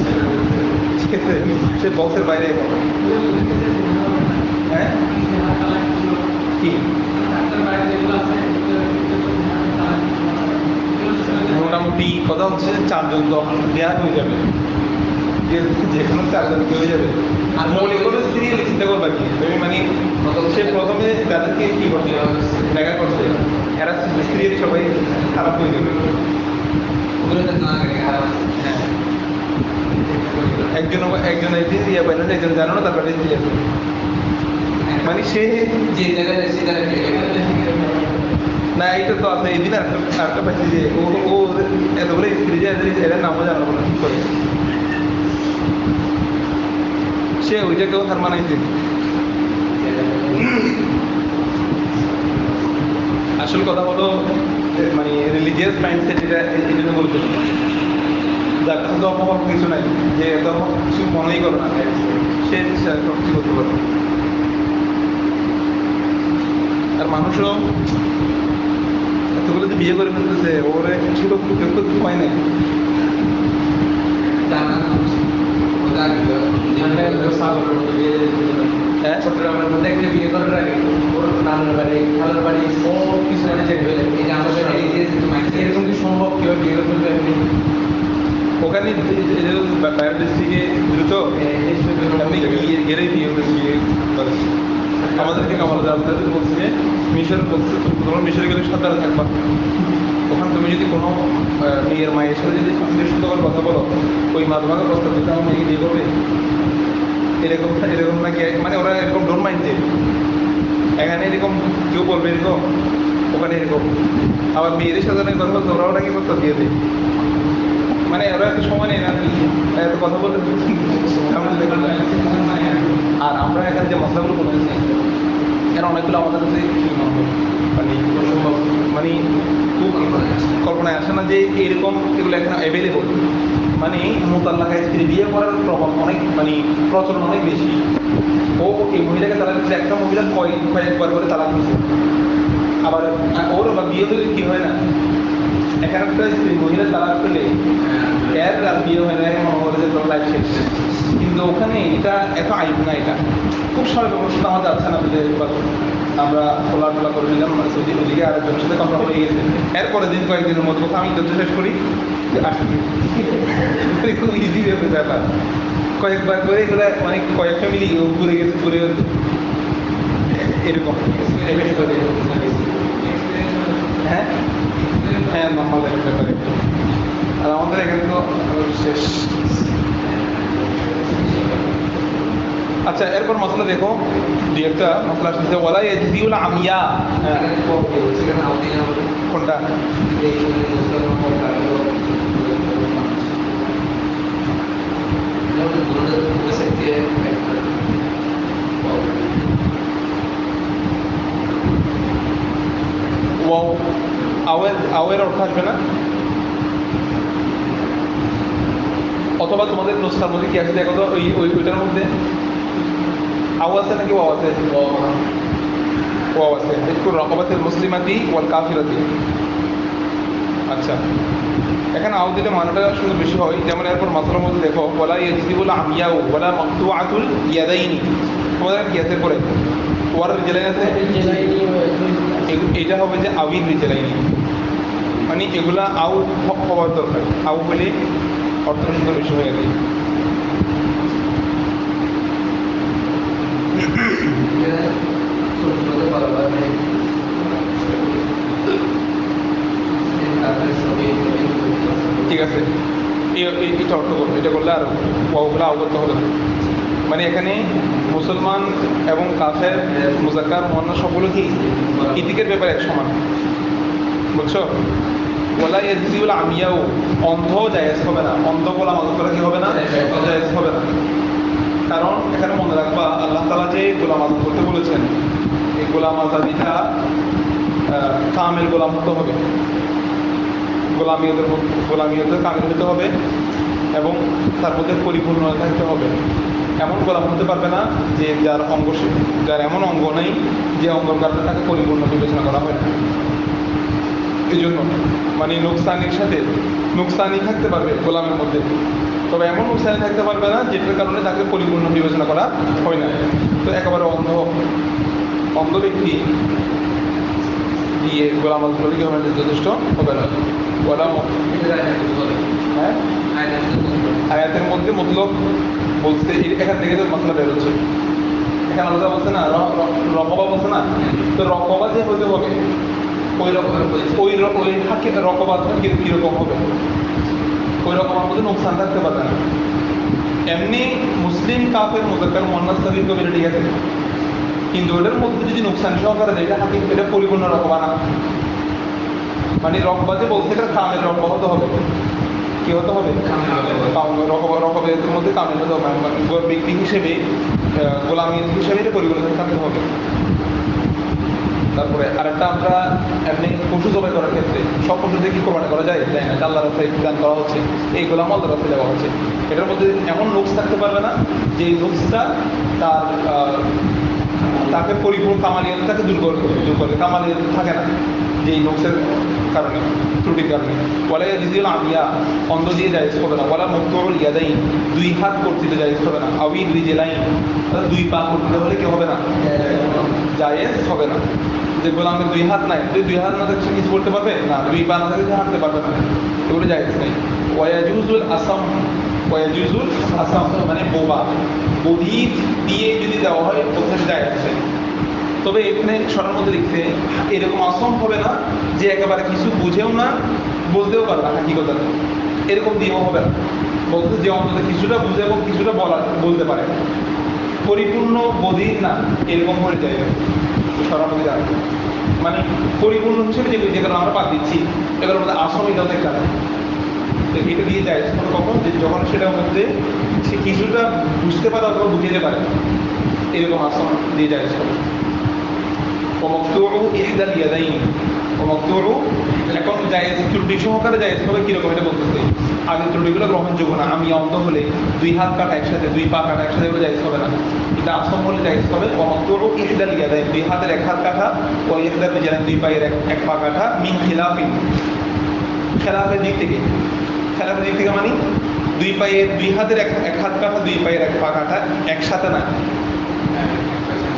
ঠিক আছে, সে বক্সের বাইরে। হ্যাঁ কি মোটামুটি কথা হচ্ছে 4 জন দেওয়া হয়ে যাবে, যে কোনো 4 জন হয়ে যাবে। আর মৌলিক কোনো স্ত্রী চিন্তা করবা কি তুমি, মানে সে প্রথমে তাদেরকে কি করছে, দেখা করছে, এরা স্ত্রী সবাই খারাপ হয়ে যাবে। হ্যাঁ, একজন ইয়ে পাই না, একজন জানো না, তারপরে স্ত্রী আছে, মানে সে যে জায়গায় না, এইটা তো আছে। এই দিন আরেকটা পাচ্ছি যে ও এতগুলো স্ত্রী যে এটার নামও জানো না কি করে, সে ওইটাকেও হার মানাইছে। আসল কথা হলো মানে রিলিজিয়াস মাইন্ডসেট, এটা এই জন্য বলতে যার কাছে ধর্ম কিছু নাই, যে ধর্ম কিছু মনেই করো না, সে সব কিছু করতে পারবে। আর মানুষও এতগুলো যে বিয়ে করে ফেলতেছে, ওরে ছোট হয় নাই। হ্যাঁ, চট্টগ্রামের মধ্যে একটা বিয়ে করার আগে ওর নানার বাড়ি খালার বাড়ি সব কিছু চেক হয়ে যায়। এরকম কি সম্ভব কেউ বিয়ে করে ফেলবে এমনি? ওখানে বাইরের ডিস্ট্রিক্টে দ্রুত গেলেই বিয়ে করে। আমাদেরকে আমাদের বলছে মিশর বলছে, তোমার মিশরে গেলে সাঁতারে থাকবা, ওখানে তুমি যদি কোনো মেয়ের মায়ের সাথে যদি সুন্দর করে কথা বলো, ওই মা তোমাকে প্রস্তাব দিতে আমার মেয়েকে বিয়ে করবে, এরকম এরকম নাকি, মানে ওরা এরকম ডোন্ট মাইন্ড যে এখানে এরকম কেউ বলবে এরকম, ওখানে এরকম। আবার মেয়েদের সাথে অনেক কথা বলতে ওরাও নাকি প্রস্তাব দিয়ে দেয়, মানে ওরা এত সময় নেই না এত কথা বলতে। আর আমরা এখানে যে মশলাগুলো বলতেছি এরা অনেকগুলো আমাদের কাছে কি মনে হয়, মানে মানে খুব কল্পনায় আসে না যে এরকম এগুলো এখানে অ্যাভেলেবল। মানে মোতাল্লাকা স্ত্রী বিয়ে করার প্রভাব অনেক, মানে প্রচলন অনেক বেশি। ও এই মহিলাকে তালাক দিচ্ছে, একটা মহিলা কয়েকবার করে তালাক দিচ্ছে। আবার ওর বা বিয়ে হলে কি হয় না, এখানে একটা স্ত্রী মহিলা তালাক পেলে এর আর বিয়ে হয় না, মনে করে যে তোর লাইফ শেষ। কিন্তু ওখানে এটা এত আইব না, এটা খুব স্বাভাবিক অবস্থা। আমার যাচ্ছে না বুঝে আমরা খোলাটোলা করে নিলাম, মানে ওদিকে আরেকজনের সাথে কথা হয়ে গেছে। এরপরে দিন কয়েকদিনের মধ্যে কথা আমি যত শেষ করি খুব ইজি হয়ে ব্যাপার। কয়েকবার করে এগুলো মানে কয়েক ফ্যামিলি ঘুরে গেছে, ঘুরে গেছে এরকম। হ্যাঁ হ্যাঁ, নর্মাল ব্যাপারে। আর আমাদের এখানে তো শেষ। আচ্ছা, এরপর মশলা দেখো, দুই একটা মশলা আসতেছে, ওয়ালা ইয়াজদিউল আমিয়া। কোনটা? ওয়াও আওয়ের অর্থ আসবে না, অথবা তোমাদের নুসখার মধ্যে কি আছে দেখো তো, ওইটার মধ্যে আও আছে নাকি ওয়াও আছে? ওয়াও আছে। একটু রকবাতের মুসলিমাতি ওয়াল কাফিরাতি। আচ্ছা, এখানে আও দিলে মানাটা শুধু বেশি হয়। যেমন এরপর মাসলার মধ্যে দেখো, ওয়ালা ইয়াজদিবুল আমিয়াউ ওয়ালা মাকতুআতুল ইয়াদাইনি। তোমাদের ইয়াতের পরে ওয়ার রিজালাইন আছে, এটা হবে যে আউই রিজালাইনি, মানে এগুলা আউ হওয়ার দরকার। আউ বলে অর্থ সুন্দর বেশি হয়ে গেছে। ঠিক আছে, এটা অর্থ করবো, এটা করলে আর ওগুলো অবগত হবে না। মানে এখানে মুসলমান এবং কাফের, মুজাক্কার, মুয়ান্নাস সবগুলো কি ইতিকের ব্যাপারে এক সমান, বুঝছো? ওয়ালা ইয়াজদিউল আমিয়াউ, অন্ধ জায়েজ হবে না, অন্ধ বলা মদত করা কি হবে না, জায়েজ হবে না। কারণ এখানে মনে রাখবা, আল্লাহ তাআলা যে গোলাম আজাদ করতে বলেছেন, এই গোলাম আজাদিটা কামেল গোলাম হতে হবে, গোলামিয়তের কামেল হতে হবে এবং তার মধ্যে পরিপূর্ণতা থাকতে হবে। এমন গোলাম হতে পারবে না যে যার এমন অঙ্গ নেই যে অঙ্গর কারণে তাকে পরিপূর্ণ বিবেচনা করা হয় না। এই জন্য মানে নুকসানির সাথে নুকসানি থাকতে পারবে গোলামের মধ্যে, তবে এমন নুকসানি থাকতে পারবে না যেটার কারণে তাকে পরিপূর্ণ বিবেচনা করা হয় না। তো একেবারে অন্ধ ব্যক্তি দিয়ে গোলাম আজমলি গভর্নমেন্টের যথেষ্ট হবে না। গোলাম হ্যাঁ, আয়াতের মধ্যে মতলব বলতে এখান থেকে তো মশলা বেরোচ্ছে। এখানে আলাদা বলছে না, রকবা বলছে না, তো রকবা যে হইতে হবে ওই রকবা কিরকম হবে, ওই রকমের মধ্যে নোকসান থাকতে পারবে না। এমনি মুসলিম কাফের মুজাক্কার মুয়ান্নাস সাগীর কবিরা ঠিক আছে, কিন্তু ওটার মধ্যে যদি নোকসান সহকারে দেয়, এটা পরিপূর্ণ রকবা না। মানে রকবা যে বলছে এটা কামের রকবা হতে হবে। কি হতে হবে? রকবের মধ্যে কামেল হতে হবে, ব্যক্তি হিসেবে, গোলামী হিসেবে এটা পরিবর্তন থাকতে হবে। তারপরে আরেকটা, আমরা এমনি পশু জবাই করার ক্ষেত্রে সব পশুদের কি কোরবানি করা যায়? তাই না, আল্লাহর রাস্তায় দান করা হচ্ছে, এই গোলাম আল্লাহর রাস্তায় দেওয়া হচ্ছে। এটার মধ্যে এমন নোকস থাকতে পারবে না যে নোকসটা তাকে পরিপূর্ণ কামালিয়াতটাকে দূর করে। কামালিয়াত থাকে না যে এই নোকসের কারণে, ত্রুটির কারণে। ওয়ালা ইয়াজদিউল আমিয়া, অন্ধ দিয়ে জায়েজ হবে না। ওয়ালা মাকতুউল ইয়াদাইন, দুই হাত কর্তৃত্ব জায়েজ হবে না। আউই রিজলাইন, দুই পা কর্তৃত্ব হলে কি হবে না, জায়েজ হবে না। যে গোলামের দুই হাত নাই, দুই হাত না থাকলে কিছু করতে পারবে না, দুই পা না থাকলে হাঁটতে পারবে না, এগুলো জায়েজ নেই। ওয়াজুজুল আসাম মানে বোবা, বধির দিয়ে যদি দেওয়া হয় ওখানে জায়েজ আছে। তবে এখানে সরার মধ্যে লিখতে এরকম আসম হবে না যে একেবারে কিছু বুঝেও না বুঝতেও পারে না হাকিকতা এরকম দিয়েও হবে না। বলতে যে অন্তত কিছুটা বুঝে এবং কিছুটা বলতে পারে, পরিপূর্ণ বধির না এরকম করে যায় সরাসরি জানে। মানে পরিপূর্ণ হিসেবে যেগুলো আমরা বাদ দিচ্ছি এগুলোর মধ্যে আসল এটাও একটা না। তো এটা দিয়ে যায় কখন যখন সেটার মধ্যে সে কিছুটা বুঝতে পারে অথবা বুঝতে পারে, এরকম আসল দিয়ে যায়। ইহদাল ইয়াদাইন এখন জায়েজ ত্রুটি সহকারে জায়েজ হবে কিরকম এটা বলতেছে। আগের ত্রুটিগুলো গ্রহণযোগ্য না। আমি অন্ধ হলে দুই হাত কাটা একসাথে, দুই পা কাটা একসাথে এগুলো জায়েজ হবে না। এটা আসল হলে জায়েজ হবে। ইহদাল ইয়াদাইন দুই হাতের এক হাত কাটা, ও ইহদাল রিজলাইন দুই পায়ের এক পা কাটা, মিন খিলাফিন খেলাফের দিক থেকে। খেলাফের দিক থেকে মানে দুই পায়ের দুই হাতের এক হাত কাটা, দুই পায়ের এক পা কাটা একসাথে না।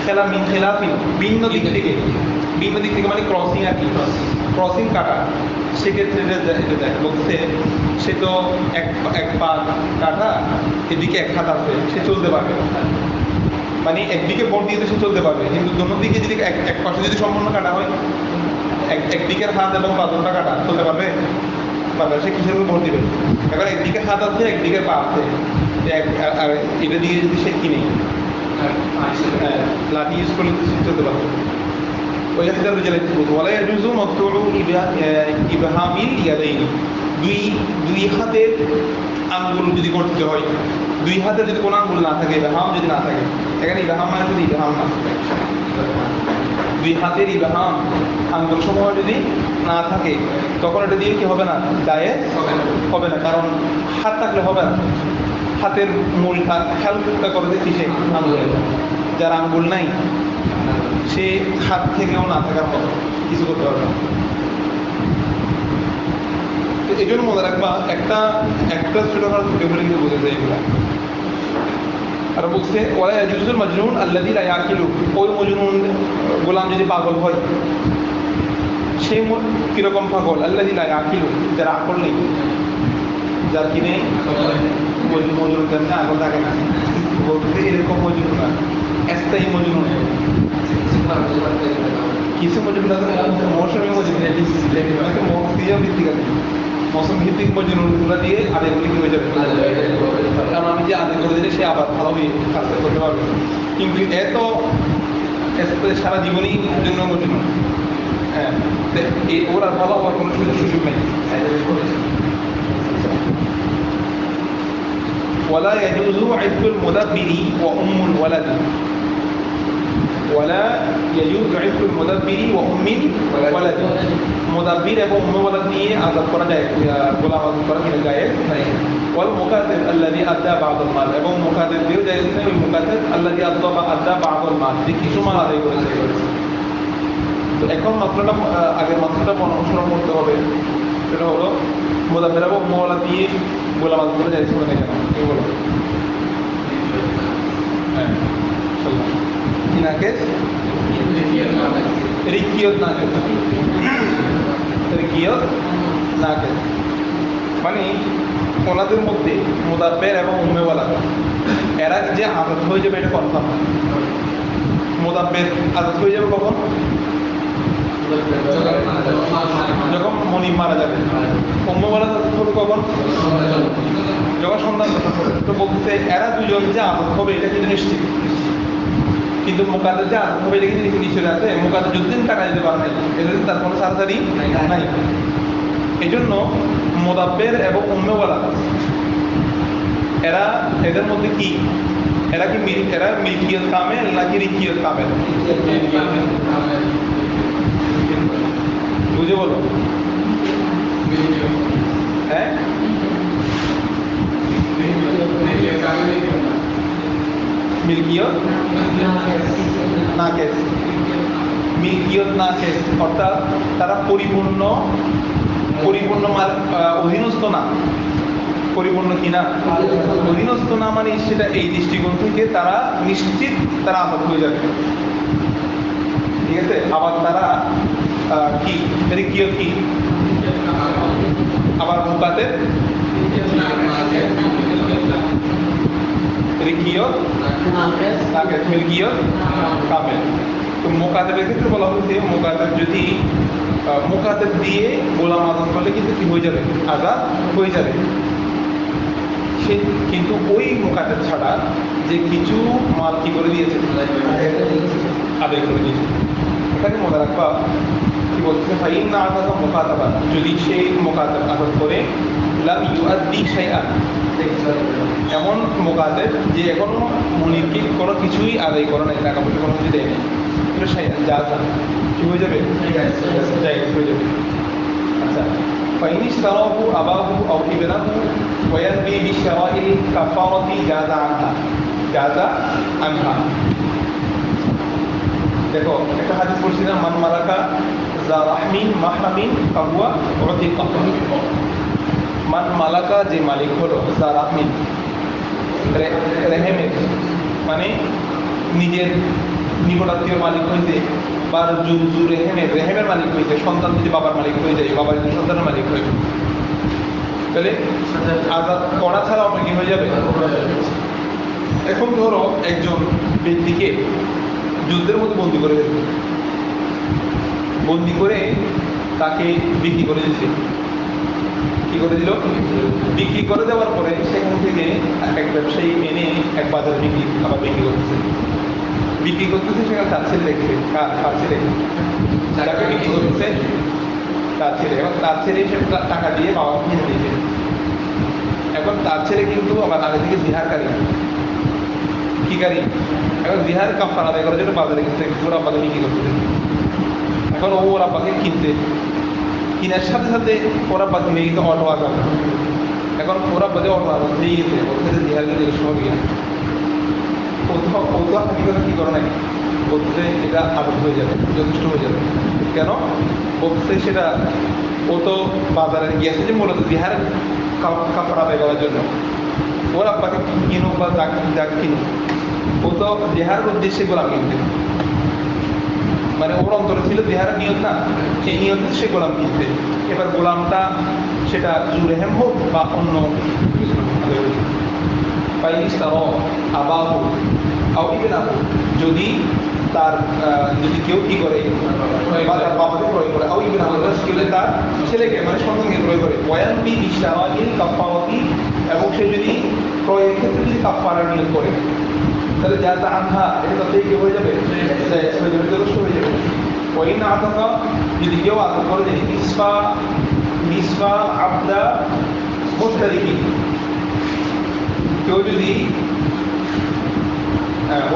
খেলা মিন খেলাফিন ভিন্ন দিক থেকে, ভিন্ন দিক থেকে মানে ক্রসিং আর কি, ক্রসিং কাটা। সেক্ষেত্রে বলতে সে তো এক পা কাটা, এদিকে এক হাত আছে, সে চলতে পারবে। মানে একদিকে ভোট দিয়ে সে চলতে পারবে, কিন্তু দোনো দিকে যদি এক পাশে যদি সম্পূর্ণ কাটা হয়, একদিকের হাত এবং পা দুটোটা কাটা চলতে পারবে পারবে। সে কিসের উপর ভোট দিবে? এবার একদিকে হাত আছে, একদিকে পা আছে, আর এটা দিয়ে যদি সে কিনে লাঠি ইউজ করলে চলতে পারবে। দুই হাতের আঙ্গুল যদি করতে হয়, দুই হাতের যদি কোনো আঙ্গুল না থাকে, ইবহাম যদি না থাকে, এখানে ইবহাম মানে যদি ইবহাম না থাকে, দুই হাতের ইবহাম আঙ্গুল সমূহ যদি না থাকে, তখন এটা দিয়ে কি হবে না, জায়েজ হবে না। কারণ হাত থাকলে হবে না। হাতের মূলটা খেয়ালটা করে দিচ্ছি সে আঙ্গুলে, যার আঙ্গুল নাই সে হাত থেকেও না থাকার মতো কিছু করতে পারবে না। এই জন্য মনে রাখবা একটা ছোটখাটো ছোট বলে কিন্তু বোঝা যায় এগুলা। আর বলছে ওরা ইয়াজুজুল মাজনুন আল্লাযী লা ইয়াকিলু, ওই মজনুন গোলাম যদি পাগল হয়, সেই কিরকম পাগল? আল্লাযী লা ইয়াকিলু, যার আকল নেই, যার কি নেই, মজনুন যেমন আকল থাকে না, বলতে এরকম মজনুন না, স্থায়ী মজনুন। কিছু মজনুন আছে মৌসুমী মজনুন, ভিত্তিক আছে, মৌসুম ভিত্তিক মজনুনগুলো দিয়ে আদেরগুলি কি হয়ে যাবে, কারণ আমি যে আদের করে দিলে সে আবার ভালোভাবে কাজ করতে পারবে। কিন্তু এত সারা জীবনই জন্য মজনুন, হ্যাঁ, ওর আর ভালো হওয়ার কোনো সুযোগ নেই। ولا يجوز عتق المدبر وأم الولد، ولا يجوز عتق المدبر وأم الولد। মুদাব্বির এবং উম্মে ওয়ালাদ নিয়ে আযাদ করা যায়, গোলাম আযাদ করা কিনা জায়েজ নাই। ওয়াল মুকাতাব আল্লাযী আদ্দা বা'দুল মাল, এবং মুকাতাব দিয়েও জায়েজ নাই। ওই মুকাতাব আল্লাযী আদ্দা বা'দুল মাল, যে কিছু মাল আদায় করেছে। তো এখন মাত্রাটা আগের মাত্রাটা অনুসরণ করতে হবে। সেটা হলো মুদাব্বির এবং উম্মে ওয়ালাদ দিয়ে গোলাম আযাদ করা জায়েজ হবে না কেন? কি বলো? হ্যাঁ, নাকেস রিকিয়ত নাকেস, রিকিয়ত নাকেস মানে ওনাদের মধ্যে মুদাব্বির এবং উম্মে ওয়ালাদ এরা যে আযাদ হয়ে যাবে এটা কনফার্ম। মুদাব্বির আযাদ হয়ে যাবে কখন? যখন মনিব মারা যাবে। উম্মে ওয়ালাদ আযাদ হবে কখন? যখন সন্তান প্রসব হবে। তো বলতে এরা দুজন যে আযাদ হবে এটা কিন্তু নিশ্চিত, কিন্তু মুকাদ্দার যে আযাদ হবে এটা কিন্তু নিশ্চিত আছে। মুকাদ্দার যতদিন টাকা দিতে পারে নাই, এতদিন তার কোনো সারাসারি নাই। এই জন্য মুদাব্বির এবং উম্মে ওয়ালাদ এদের মধ্যে কি, এরা মিলকিয়ত কামেল নাকি রিকিয়ত কামেল? বুঝে বলো। হ্যাঁ, মিলকিয়ত নাকেস, মিলকিয়ত নাকেস অর্থাৎ তারা পরিপূর্ণ অধীনস্থ না। পরিপূর্ণ কিনা অধীনস্থ না, মানে সেটা এই দৃষ্টিকোণ থেকে তারা নিশ্চিত তারা আবাদ হয়ে যাবে। ঠিক আছে, আবার তারা কি রিকিয়ত কি, আবার মুকাতাব রিকিয়ত নাকেস, মিলকিয়ত কামেল। তো মুকাতাবের ক্ষেত্রে বলা হয়েছে মুকাতাব যদি মুকাতাব দিয়ে গোলাম আজাদ করলে কিন্তু কি হয়ে যাবে, আজাদ হয়ে যাবে। সে কিন্তু ওই মুকাতাব ছাড়া যে কিছু মাল কি করে দিয়েছে, আদায় করে দিয়েছে। এখানে মনে রাখবা কি বলছে, ফাইন না আজাদ মুকাতাবা, যদি সে মুকাতাব আজাদ করে লাম ইউআদ্দি শাইআন, এমন মুকাতাব যে এখনো মুনিরকে কোনো কিছুই আদায় করে নাই, টাকা পয়সা কোনো কিছু দেয়নি, এটা শাইআন জাযা কি হয়ে যাবে, জায়েজ হয়ে যাবে। আচ্ছা, ফাইন ইশতারাহু আবাহু আও ইবনাহু ওয়া ইয়ানবি বিশরাইল কাফারাতি জাযা আনহা। দেখো একটা হাদিস পড়ছিলাম, মান মালাকা যা রাহমিন মাহরামিন ফাহুয়া উতিকা। মান মালাকা যে মালিক হলো, যা রাহমিন রেহেমের, মানে নিজের নিকটাত্মীয় মালিক হইতে, বা জু রেহেমের মালিক হইতে, সন্তান যদি বাবার মালিক হয়ে যায়, বাবার যদি সন্তানের মালিক হয়ে যায়, তাহলে আজাদ করা ছাড়া আপনার কি হয়ে যাবে। এখন ধরো একজন ব্যক্তিকে যুদ্ধের মধ্যে বন্দি করে দিল, বন্দি করে তাকে বিক্রি করে দিচ্ছে, কি করে দিল, বিক্রি করে দেওয়ার পরে সেখান থেকে এক ব্যবসায়ী এনে এক বাজারে বিক্রি করতেছে, সেখানে তার ছেলে দেখছে, তার ছেলে যাকে বিক্রি করতেছে তার ছেলে, এবং তার ছেলে সে টাকা দিয়ে বাবা কিনে দিয়েছে। এখন তার ছেলে কিন্তু আবার আগে থেকে জিহারকারী, কি কারি, এখন জিহার কাফারা আদায় করার জন্য বাজারে গেছে, ওর আব্বাকে বিক্রি করতেছে। এখন ওর আব্বাকে কেনার সাথে সাথে ওর আব্বা হয়ে গেছে অটো আজাদ। এখন ওর আব্বা যে অটো আজাদ দিয়ে গেছে, ওর সাথে জিহার কিন্তু সময় গিয়ে ও তো হাকিকতা কি করে নাই, বলতে এটা আদত হয়ে যাবে, যথেষ্ট হয়ে যাবে। কেন বলতে, সেটা ও তো বাজারে গিয়েছে যে মূলত জিহার কাপড় আদায় করার জন্য, ওর আব্বাকে কিনুক বা যাক কিনুক, ও তো জিহার উদ্দেশ্যে গোলাম কিনতে, মানে ওর অন্তরে ছিল জিহারের নিয়ত না, সেই নিয়তে সে গোলাম কিনতে। এবার গোলামটা সেটা জুরেহেম হোক বা অন্য যদি তার যদি কেউ কি করে, তার বাবাকে ক্রয় করে, তার ছেলেকে মানে সন্তানকে ক্রয় করে, এবং সে যদি ক্রয়ের ক্ষেত্রে যদি কাফারার নিয়োগ করে, তাহলে যা তা আনহা, এটা তাতেই কি হয়ে যাবে, যথেষ্ট হয়ে যাবে। ওই না আতঙ্কা, যদি কেউ আতঙ্ক করে দেয় নিসফা আবদা মুশতারিকি, কেউ যদি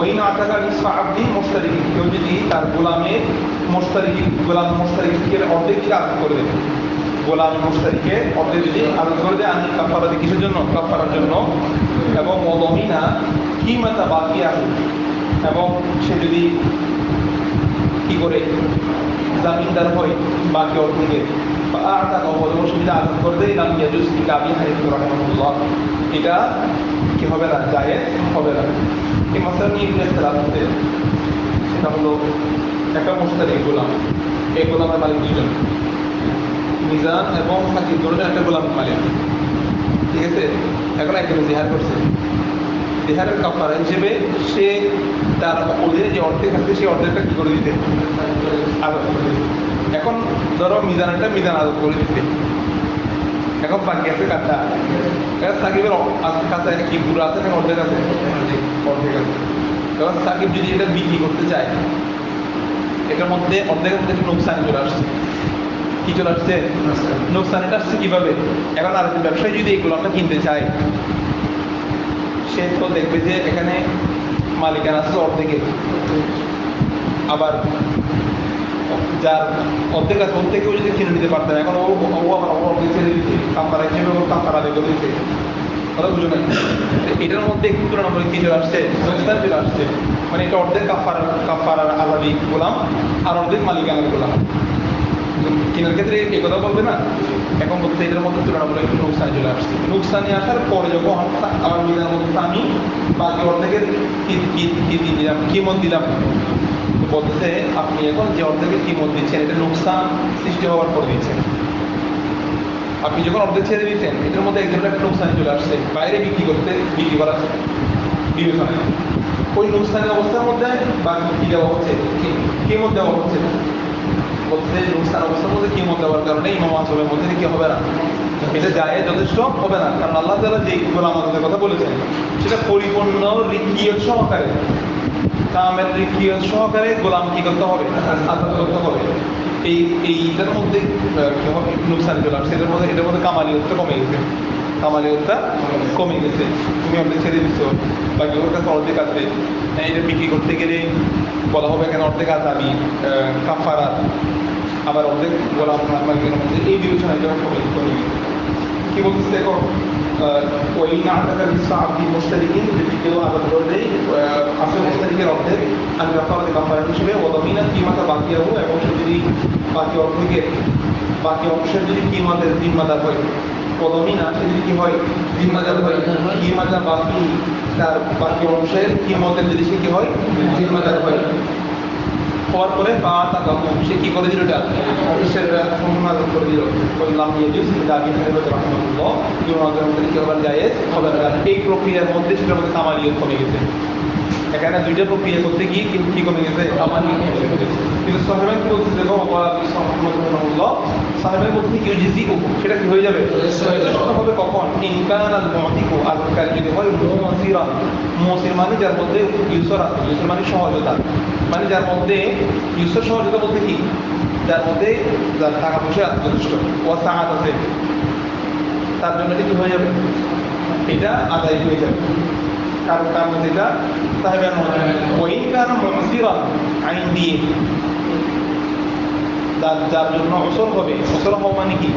ওই না আতঙ্কা নিসফা আবদি মুশতারিকি, কেউ যদি তার গোলাম মোশতারিকে অর্ধেক থেকে আতঙ্ক করে দেয়, গোলাম মোশতারিকে অর্ধেক যদি আতঙ্ক করে দেয়, আমি কাফারা দিই কিসের জন্য, কাফারার জন্য। এবং ওদমিনা কিমাতা বাকি আসে, এবং সে যদি কি করে জামিনদার হয় বাকি অর্থকে, এটা কি হবে না, জায়েজ হবে না। এই মাসলা নিয়ে সেটা হলো একটা মুশতারিক গোলাম, এই গোলামের মালিক দুজন, মিজান এবং সাকিব দুজন একটা গোলামের মালিক, ঠিক আছে। এখন একজন জিহার করছে, জিহারের কাফারা হিসেবে সে তার অধীনে যে অর্ধেক আছে সেই অর্ধেকটা কি করে দিতে, আদত করে দিতে। এখন ধরো মিজান আদত করে দিতে, এখন বাকি আছে কাঠটা, সাকিবের কাছে কি পুরো আছে না অর্ধেক আছে, অর্ধেক আছে। এখন সাকিব যদি এটা বিক্রি করতে চায়, এটার মধ্যে অর্ধেকের মধ্যে একটু নোকসান চলে আসছে, কি চলে আসছে, নোকসান। এটা আসছে কিভাবে, এখন আর ব্যবসায়ী যদি এগুলো আমরা কিনতে চাই, সে তো দেখবে যে এখানে মালিকানা আছে অর্ধেকের, আবার যার অর্ধেক আছে ওর থেকেও যদি কিনে নিতে পারতেন, এখন ও আবার অর্ধেক ছেড়ে দিচ্ছে, কাপড়া হিসেবে কাপড় আদায় করে দিচ্ছে, কথা বুঝো না। এটার মধ্যে একটু তুলনামূলক কি চলে আসছে, নোকসান চলে আসছে, মানে এটা অর্ধেক কাফারার আলাদা গোলাম আর অর্ধেক মালিকানার গোলাম। কেনার ক্ষেত্রে এই কথা বলবে না, এখন বলতে এটার মধ্যে তুলনামূলক একটু নোকসান চলে আসছে। নোকসানে আসার পরে যখন আমার মিজানের মধ্যে আমি বাকি অর্ধেকের কিমত দিলাম, তো বলতেছে আপনি এখন যে অর্ধেকের কিমত দিচ্ছেন এটা নোকসান সৃষ্টি হওয়ার পর দিচ্ছেন। আপনি যখন অর্ধেক ছেড়ে দিচ্ছেন, এটার মধ্যে এক ধরনের একটা নোকসান চলে আসছে, বাইরে বিক্রি করা বিবেচনায়, ওই নোকসানের অবস্থার মধ্যে বাকি কি দেওয়া হচ্ছে, কিমত দেওয়া হচ্ছে, বলতে নুকসান অবস্থার মধ্যে কিমত দেওয়ার কারণে ইমাম আজমের মধ্যে কি হবে না, এটা যায় যথেষ্ট হবে না। কারণ আল্লাহ তাআলা যে গোলাম আজাদের কথা বলেছেন সেটা পরিপূর্ণ রিকিয়ত সহকারে, কামেল রিকিয়ত সহকারে গোলাম কি করতে হবে, আজাদ করতে হবে। এইটার মধ্যে কি হবে, নুকসান চলে আসছে, এটার মধ্যে কামালিয়তটা কমে গেছে, কামালিয়তটা কমে গেছে। তুমি অর্ধেক ছেড়ে দিচ্ছ, বাকি ওর কাছে অর্ধেক আছে, এটা বিক্রি করতে গেলে বলা হবে এখানে অর্ধেক আজাদি কাফারা, আবার অর্ধেক গোলাম মালিকের মধ্যে এই বিবেচনায় যখন কমে গেছে। কি বলতেছে দেখো, ওই নাটকের আব্দি মুশতারিকিন, যদি কেউ আবাদ করলে আসল মুশতারিকের অর্ধেক আমি রফাবাদী কাফারা হিসেবে ওদমিনা কিমাতা বাকি হবো, এবং সে যদি বাকি অর্ধেকের বাকি অংশের যদি কিমাতের জিম্মাদার হয়, ওদমিনা সে যদি কি হয় জিম্মাদার হয়, কিমাতা বাকি তার বাকি অংশের কিমতের যদি সে কি হয় জিম্মাদার হয়, হওয়ার পরে সে কি করে দিল, এটা সম্পূর্ণ আজাদ করে দিল। বললাম কি হবে জায়েজ হবে না, এই প্রক্রিয়ার মধ্যে সেটার মধ্যে কামালিয়ত কমে গেছে। এখানে দুইটা প্রক্রিয়া করতে গিয়ে কিন্তু কি কমে গেছে, কামালিয়ত কমে গেছে। কিন্তু সাহেবেন কি বলছে দেখো, সাহেবের মধ্যে কেউ যদি সেটা কি হয়ে যাবে, হবে কখন, ইনকান আল মুতিকু আজকাল যদি হয় মুসিরান, মুসির মানে যার মধ্যে ইউসর আছে, ইউসর মানে সহজতা, মানে যার মধ্যে ইউসর সহজতা বলতে কি, যার মধ্যে যার টাকা পয়সা যথেষ্ট ওয়াসাআত আছে, তার জন্য কি হয়ে যাবে, এটা আদায় হয়ে যাবে। কারণ তার মধ্যে এটা সাহেবের ওই কারণ মুসিরান আইন দিয়ে যার জন্য অসর হবে, অসর হওয়া মানে কি,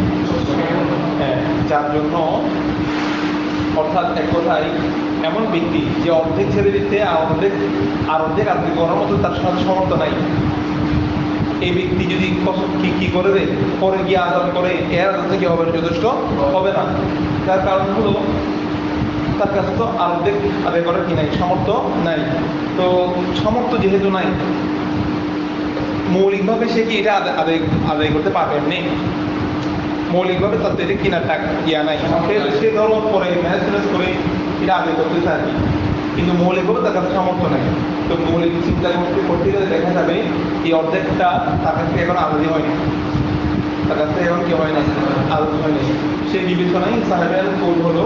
হ্যাঁ, যার জন্য অর্থাৎ এক কথায় এমন ব্যক্তি যে অর্ধেক ছেড়ে দিতে আর অর্ধেক আদায় করার মতো তার সাথে সমর্থ নাই, এই ব্যক্তি যদি কি করে দেয়, পরে গিয়ে আজাদ করে, এর আজাদ থেকে হবে যথেষ্ট হবে না। তার কারণ হলো তার কাছে তো অর্ধেক আদায় করার কি নাই, সামর্থ্য নাই। তো সামর্থ্য যেহেতু নাই, মৌলিকভাবে সে কি এটা আদায় করতে পারবেন নেই, মৌলিকভাবে তার এটা কিনার টাকা ইয়া নাই, সে ধর্ম করে ম্যানেজ করে এটা আদায় করতে চায়, কিন্তু মৌলিকভাবে তার কাছে সামর্থ্য নাই। তো মৌলিক চিন্তা করতে গেলে দেখা যাবে এই অর্ধেকটা তার কাছ থেকে এখন আজাদি হয়নি, তার কাছে এখন কি হয় না, আজাদি হয়নি। সেই বিবেচনায় সাহেবের কৌল হলো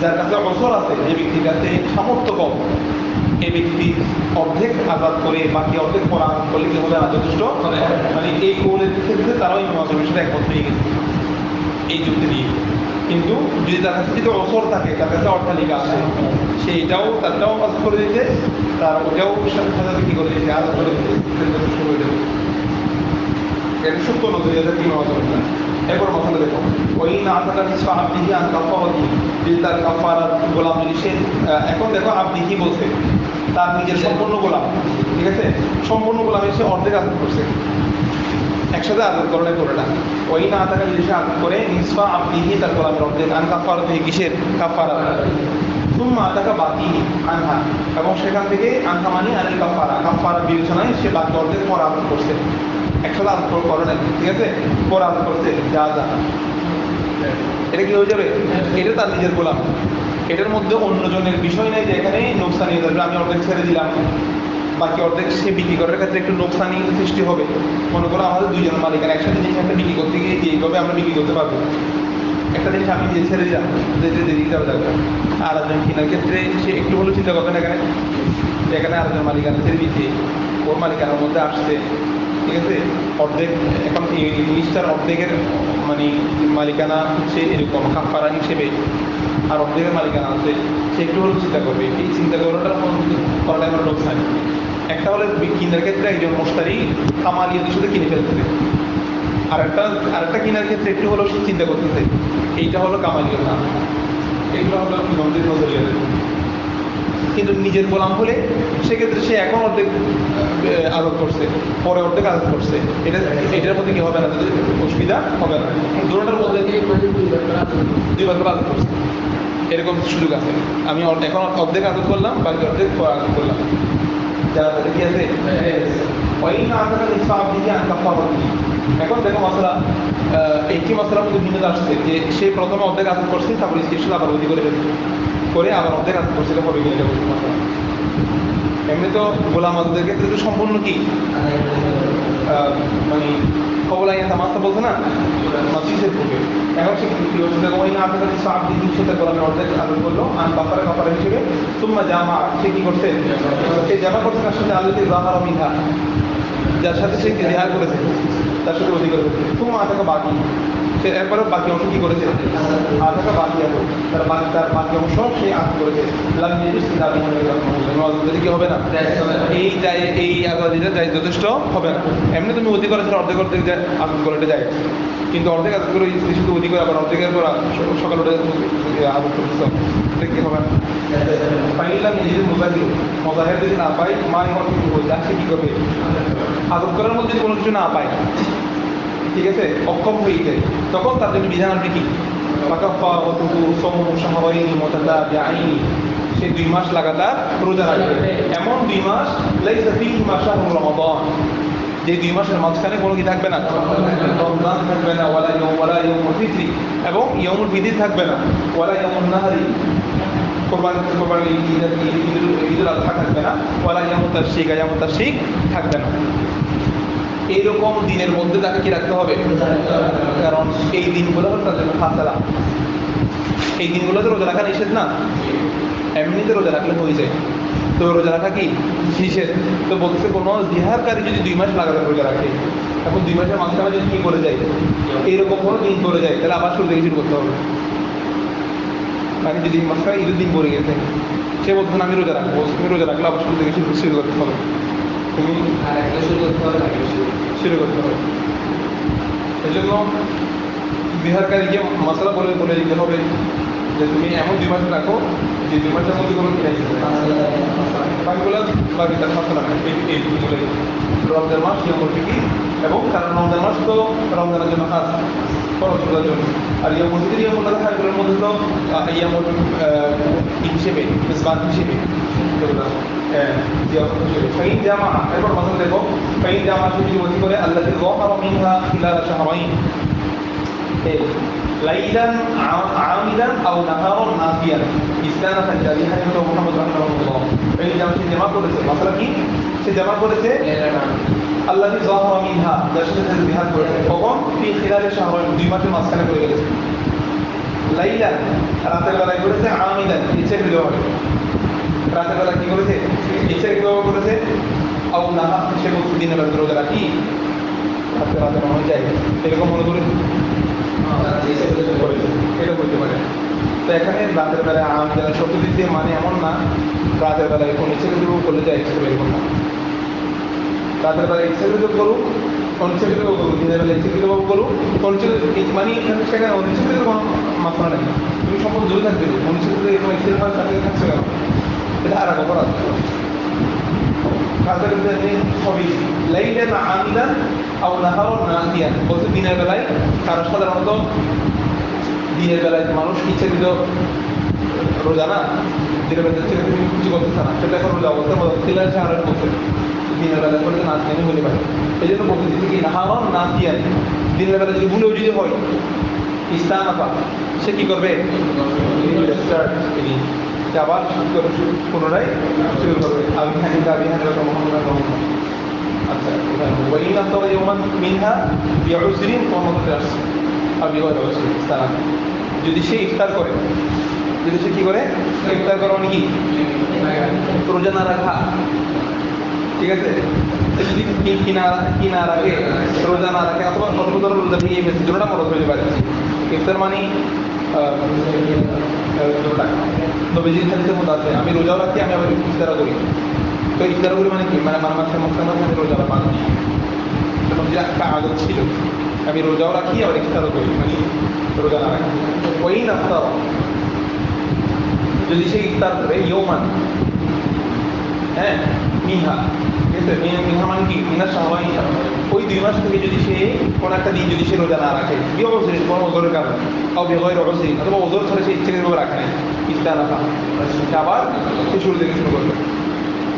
যার কাছে অবসর আছে, যে ব্যক্তির কাছে সামর্থ্য কম, এই ব্যক্তি অর্ধেক আজাদ করে বাকি অর্ধেক পড়া করলে কি হবে না, যথেষ্ট মানে এই কৌলের ক্ষেত্রে তারাও এই মহাজমের সাথে একমত হয়ে গেছে এই যুক্তি দিয়ে। কিন্তু যদি তার কাছে যদি অবসর থাকে, তার কাছে অট্টালিকা আছে, সেইটাও তারটাও আজাদ করে দিতে, তার ওটাও সাথে কি করে দিতে, আজাদ করে দিতে যথেষ্ট হয়ে যাবে। এটা সত্য নজর, এটা কি মহাজন না। এরপর মশলা দেখো, ওই না থাকা কিছু আপনি কি কাফারতি, যদি তার কাফারাত গোলাম যদি সে, এখন দেখো আপনি কি বলছে, তার নিজের সম্পূর্ণ গোলাম, ঠিক আছে, সম্পূর্ণ গোলাম এসে অর্ধেক আজাদ করছে, একসাথে আজাদ করে নেয় পুরোটা। ওই না থাকা যদি সে আজাদ করে নিসফা আপনি তার গোলামের অর্ধেক, আন কাফারত কিসের কাফারা, তুম্মা টাকা বাকি আনহা, এবং সেখান থেকে আনহা মানে আনিল কাফারা বিবেচনায় সে বাকি অর্ধেক পর আজাদ করছে, একসাথে আজাদ করে নেয়, ঠিক আছে, পর আজাদ করছে যা, এটা কি হয়ে যাবে, এটা তার নিজের গোলাম। এটার মধ্যে অন্যজনের বিষয় নেই যে এখানে নোকসানি হয়ে যাবে, আমি অর্ধেক ছেড়ে দিলাম, বাকি অর্ধেক সে বিক্রি করার ক্ষেত্রে একটু নোকসানি সৃষ্টি হবে। মনে করো আমাদের দুইজন মালিকানা একসাথে জিনিস একটা বিক্রি করতে গিয়ে এইভাবে আমরা বিক্রি করতে পারবো, একটা জিনিস আমি নিজে ছেড়ে দিলাম, দেরি যাবে যাবে, আর একজন কেনার ক্ষেত্রে সে একটু হলেও চিন্তা করবেন এখানে আরেকজন মালিকানা ছেড়ে দিচ্ছে, ওর মালিকানার মধ্যে আসছে, ঠিক আছে, অর্ধেক এখন এই জিনিসটার অর্ধেকের মানে মালিকানা হচ্ছে এরকম কাফারা হিসেবে, আর অর্ধেকের মালিকানা আছে, সে একটু হলেও চিন্তা করবে। এই চিন্তা করাটার করাটা আমার লোকসান। একটা হলে কিনার ক্ষেত্রে একজন মোস্তারি কামালিয়তের সাথে কিনে ফেলতেছে, আরেকটা কেনার ক্ষেত্রে একটু হলেও চিন্তা করতেছে, এইটা হলো কামালিয়ত না, এইগুলো হলো নজরিয়া। কিন্তু নিজের গোলাম হলে সেক্ষেত্রে সে এখন অর্ধেক আদত করছে, পরে অর্ধেক আদত করছে, এটার মধ্যে কি হবে না, অসুবিধা হবে না, দুটোটার মধ্যে দুইবার করে আদত করছে, এরকম সুযোগ আছে। আমি এখন অর্ধেক আদত করলাম, বাকি অর্ধেক পরে আদত করলাম, যারা কি আছে ওই না আসার ইসলাম দিকে এখন দেখো মশলা একটি মশলার মধ্যে ভিন্নতা আসছে যে সে প্রথমে অর্ধেক আদত করছে, তারপরে স্টেশন আবার অধিক করে আবার অর্ধেক আদত করছে, হবে কিনে যাবো মশলা। এমনি তো গোলাম আদতের ক্ষেত্রে তো সম্পূর্ণ কি মানে খবলাই মাছটা বলছে না মাসিসের পূর্বে এখন সে কি হচ্ছে দেখো ওই না আপনাদের সাপ দিন সাথে কোরআনে অর্ধেক আদর করলো আর কাফারা হিসেবে তোমরা জামা সে কি করছে সে জামা করছে তার সাথে আলোতে জাহার মিঠা যার সাথে সে রেহাই করেছে তার সাথে অধিকার করেছে তোমার আটাকা বাকি সে একবারও বাকি অংশ কি করেছে আটাকা বাকি আছে তার বাকি অংশ সে আটক করেছে কি হবে না এই আজাদিটা যাই যথেষ্ট হবে না এমনি তুমি অধিকার আছে অর্ধেক আদর করে যায় কিন্তু অর্ধেক আদর করে স্ত্রী শুধু অধিকার আবার অর্ধেকের পর সকাল উঠে আদর করতেছ এটা কি হবে না পাইলাম নিজেদের মোজাহের যদি না পাই মা এমন কিছু বলছে সে কি করবে আদর করার মধ্যে কোনো কিছু না পায় ঠিক আছে অক্ষম হয়ে যায় তখন তার জন্য বিধান আসবে কি সে 2 মাস লাগাতার রোজা রাখবে এমন 2 মাস যে 2 মাসের মাঝখানে কোনো কি থাকবে না রমজান থাকবে না ওয়ালা ইয়াউমুল ফিতরি এবং ইয়াউমুল ফিতরি থাকবে না ওয়ালা ইয়াউমুন নাহরি কোরবানি ঈদুল আযহা থাকবে না ওয়ালা ইয়াউমুত তাশরিক থাকবে না এইরকম দিনের মধ্যে তাকে কি রাখতে হবে কারণ এই দিনগুলো হলো তার জন্য ফাসালা এই দিনগুলোতে রোজা রাখা নিষেধ না এমনিতে রোজা রাখলে হয়ে যায় তো রোজা রাখা কি নিষেধ তো বলছে কোনো জিহাদকারী যদি 2 মাস লাগাতার রোজা রাখে এখন 2 মাসের মাঝখানে যদি কি করে যায় এইরকম কোনো দিন করে যায় তাহলে আবার শুরু থেকে শুরু করতে হবে মানে যদি মাঝখানে ঈদের দিন পড়ে গেছে সে বলছে না আমি রোজা রাখবো তুমি রোজা রাখলে আবার শুরু থেকে শুরু করতে হবে তুমি শুরু করতে হবে এই জন্য বিহারকারীকে মশলা বলে দিতে হবে যে তুমি এমন 2 মাস রাখো যে 2 মাসের মধ্যে কোনো বাকিগুলো বাকি তার মশলা এই দুগুলো রমজান মাস ইয়ামুল ফিতর এবং কারণ রমজান মাস তো রমজানের জন্য খাস খরচের জন্য আর ইয়ামুল ফিতর ইয়ামুল আযহা এগুলোর মধ্যে তো ইয়ামুল হিসেবে মিসবান হিসেবে এগুলো فإن جمع এরপর মাসল দেখো فإن جمع যদি বলি করে الذي ظهر منها خلال شهرين ليلا عامدا أو نهارا ناسيا استانف الجريح ابن محمد رحمه الله فإن جمع সে জামা করেছে মাসলা কি সে জামা করেছে الذي ظهر منها যার সাথে বিহার করেছে কখন في خلال شهرين 2 মাসের মাঝখানে করে গেছে লাইলা রাতের বেলায় করেছে আমিদান ইচ্ছে করে হবে রাতের বেলা কি করেছে ইচ্ছে কিভাবে করেছে আও না সে বলছে দিনের বেলা রোজা রাখি রাতে মনে যায় এরকম মনে করে এটা বলতে পারে তো এখানে রাতের বেলায় যারা সত্যি দিয়ে মানে এমন না রাতের বেলায় কোন ইচ্ছে করে করলে যায় ইচ্ছে করে এরকম না রাতের বেলায় ইচ্ছে করে করুক অনিচ্ছে করে করুক দিনের বেলা ইচ্ছে করে করুক অনিচ্ছে মানে সেখানে অনিচ্ছে করে কোনো মাত্রা নেই তুমি সম্পূর্ণ জড়িয়ে থাকবে অনিচ্ছে করে এরকম ইচ্ছে সাথে থাকছে কেন এটা আর অপরাধ কাজের মধ্যে সবই লাইলান আমিদান আও নাহারুন নাসিয়ান বলতে দিনের বেলায় কারণ সাধারণত দিনের বেলায় মানুষ ইচ্ছাকৃত রোজা না দিনের বেলায় ইচ্ছাকৃত কিছু করতেছে না সেটা এখন রোজা অবস্থা তিলার শাহরের মধ্যে দিনের বেলায় করে নাসিয়ানি হতে পারে এই জন্য বলতে দিচ্ছি কি নাহারুন নাসিয়ান দিনের বেলা যদি ভুলেও যদি হয় ইস্তানাফা সে কি করবে আবার পুনরায় শুরু করবে আচ্ছা যদি সে ইফতার করে যদি সে কি করে ইফতার করা মানে কি রোজা না রাখা ঠিক আছে যদি কি না রাখে রোজা না রাখে অথবা অথবা রোজা ভেঙে গেছে দুটোটা মরদ হয়ে পারে ইফতার মানে নবীজির হাদিসের মধ্যে আছে আমি রোজাও রাখি আমি আবার ইফতারও করি তো ইফতার করি মানে কি মানে আমার মাঝে আমি রোজা রাখি তখন যে একটা আদত ছিল আমি রোজাও রাখি আবার ইফতারও করি মানে রোজা না রাখি ওই নাফতার যদি সে ইফতার করে ইয়ৌমান হ্যাঁ মিহা ঠিক আছে মিহা মানে কি মিনা সাহাবাই ওই 2 মাস থেকে যদি সে কোনো একটা দিন যদি সে রোজা না রাখে বিঅবসরে কোনো ওজোরের কারণে অবিগয়ের অবসরি অথবা ওজোর ছাড়া সে ইচ্ছে করে রাখে না ইফতার রাখা আবার সে শুরু থেকে শুরু করবে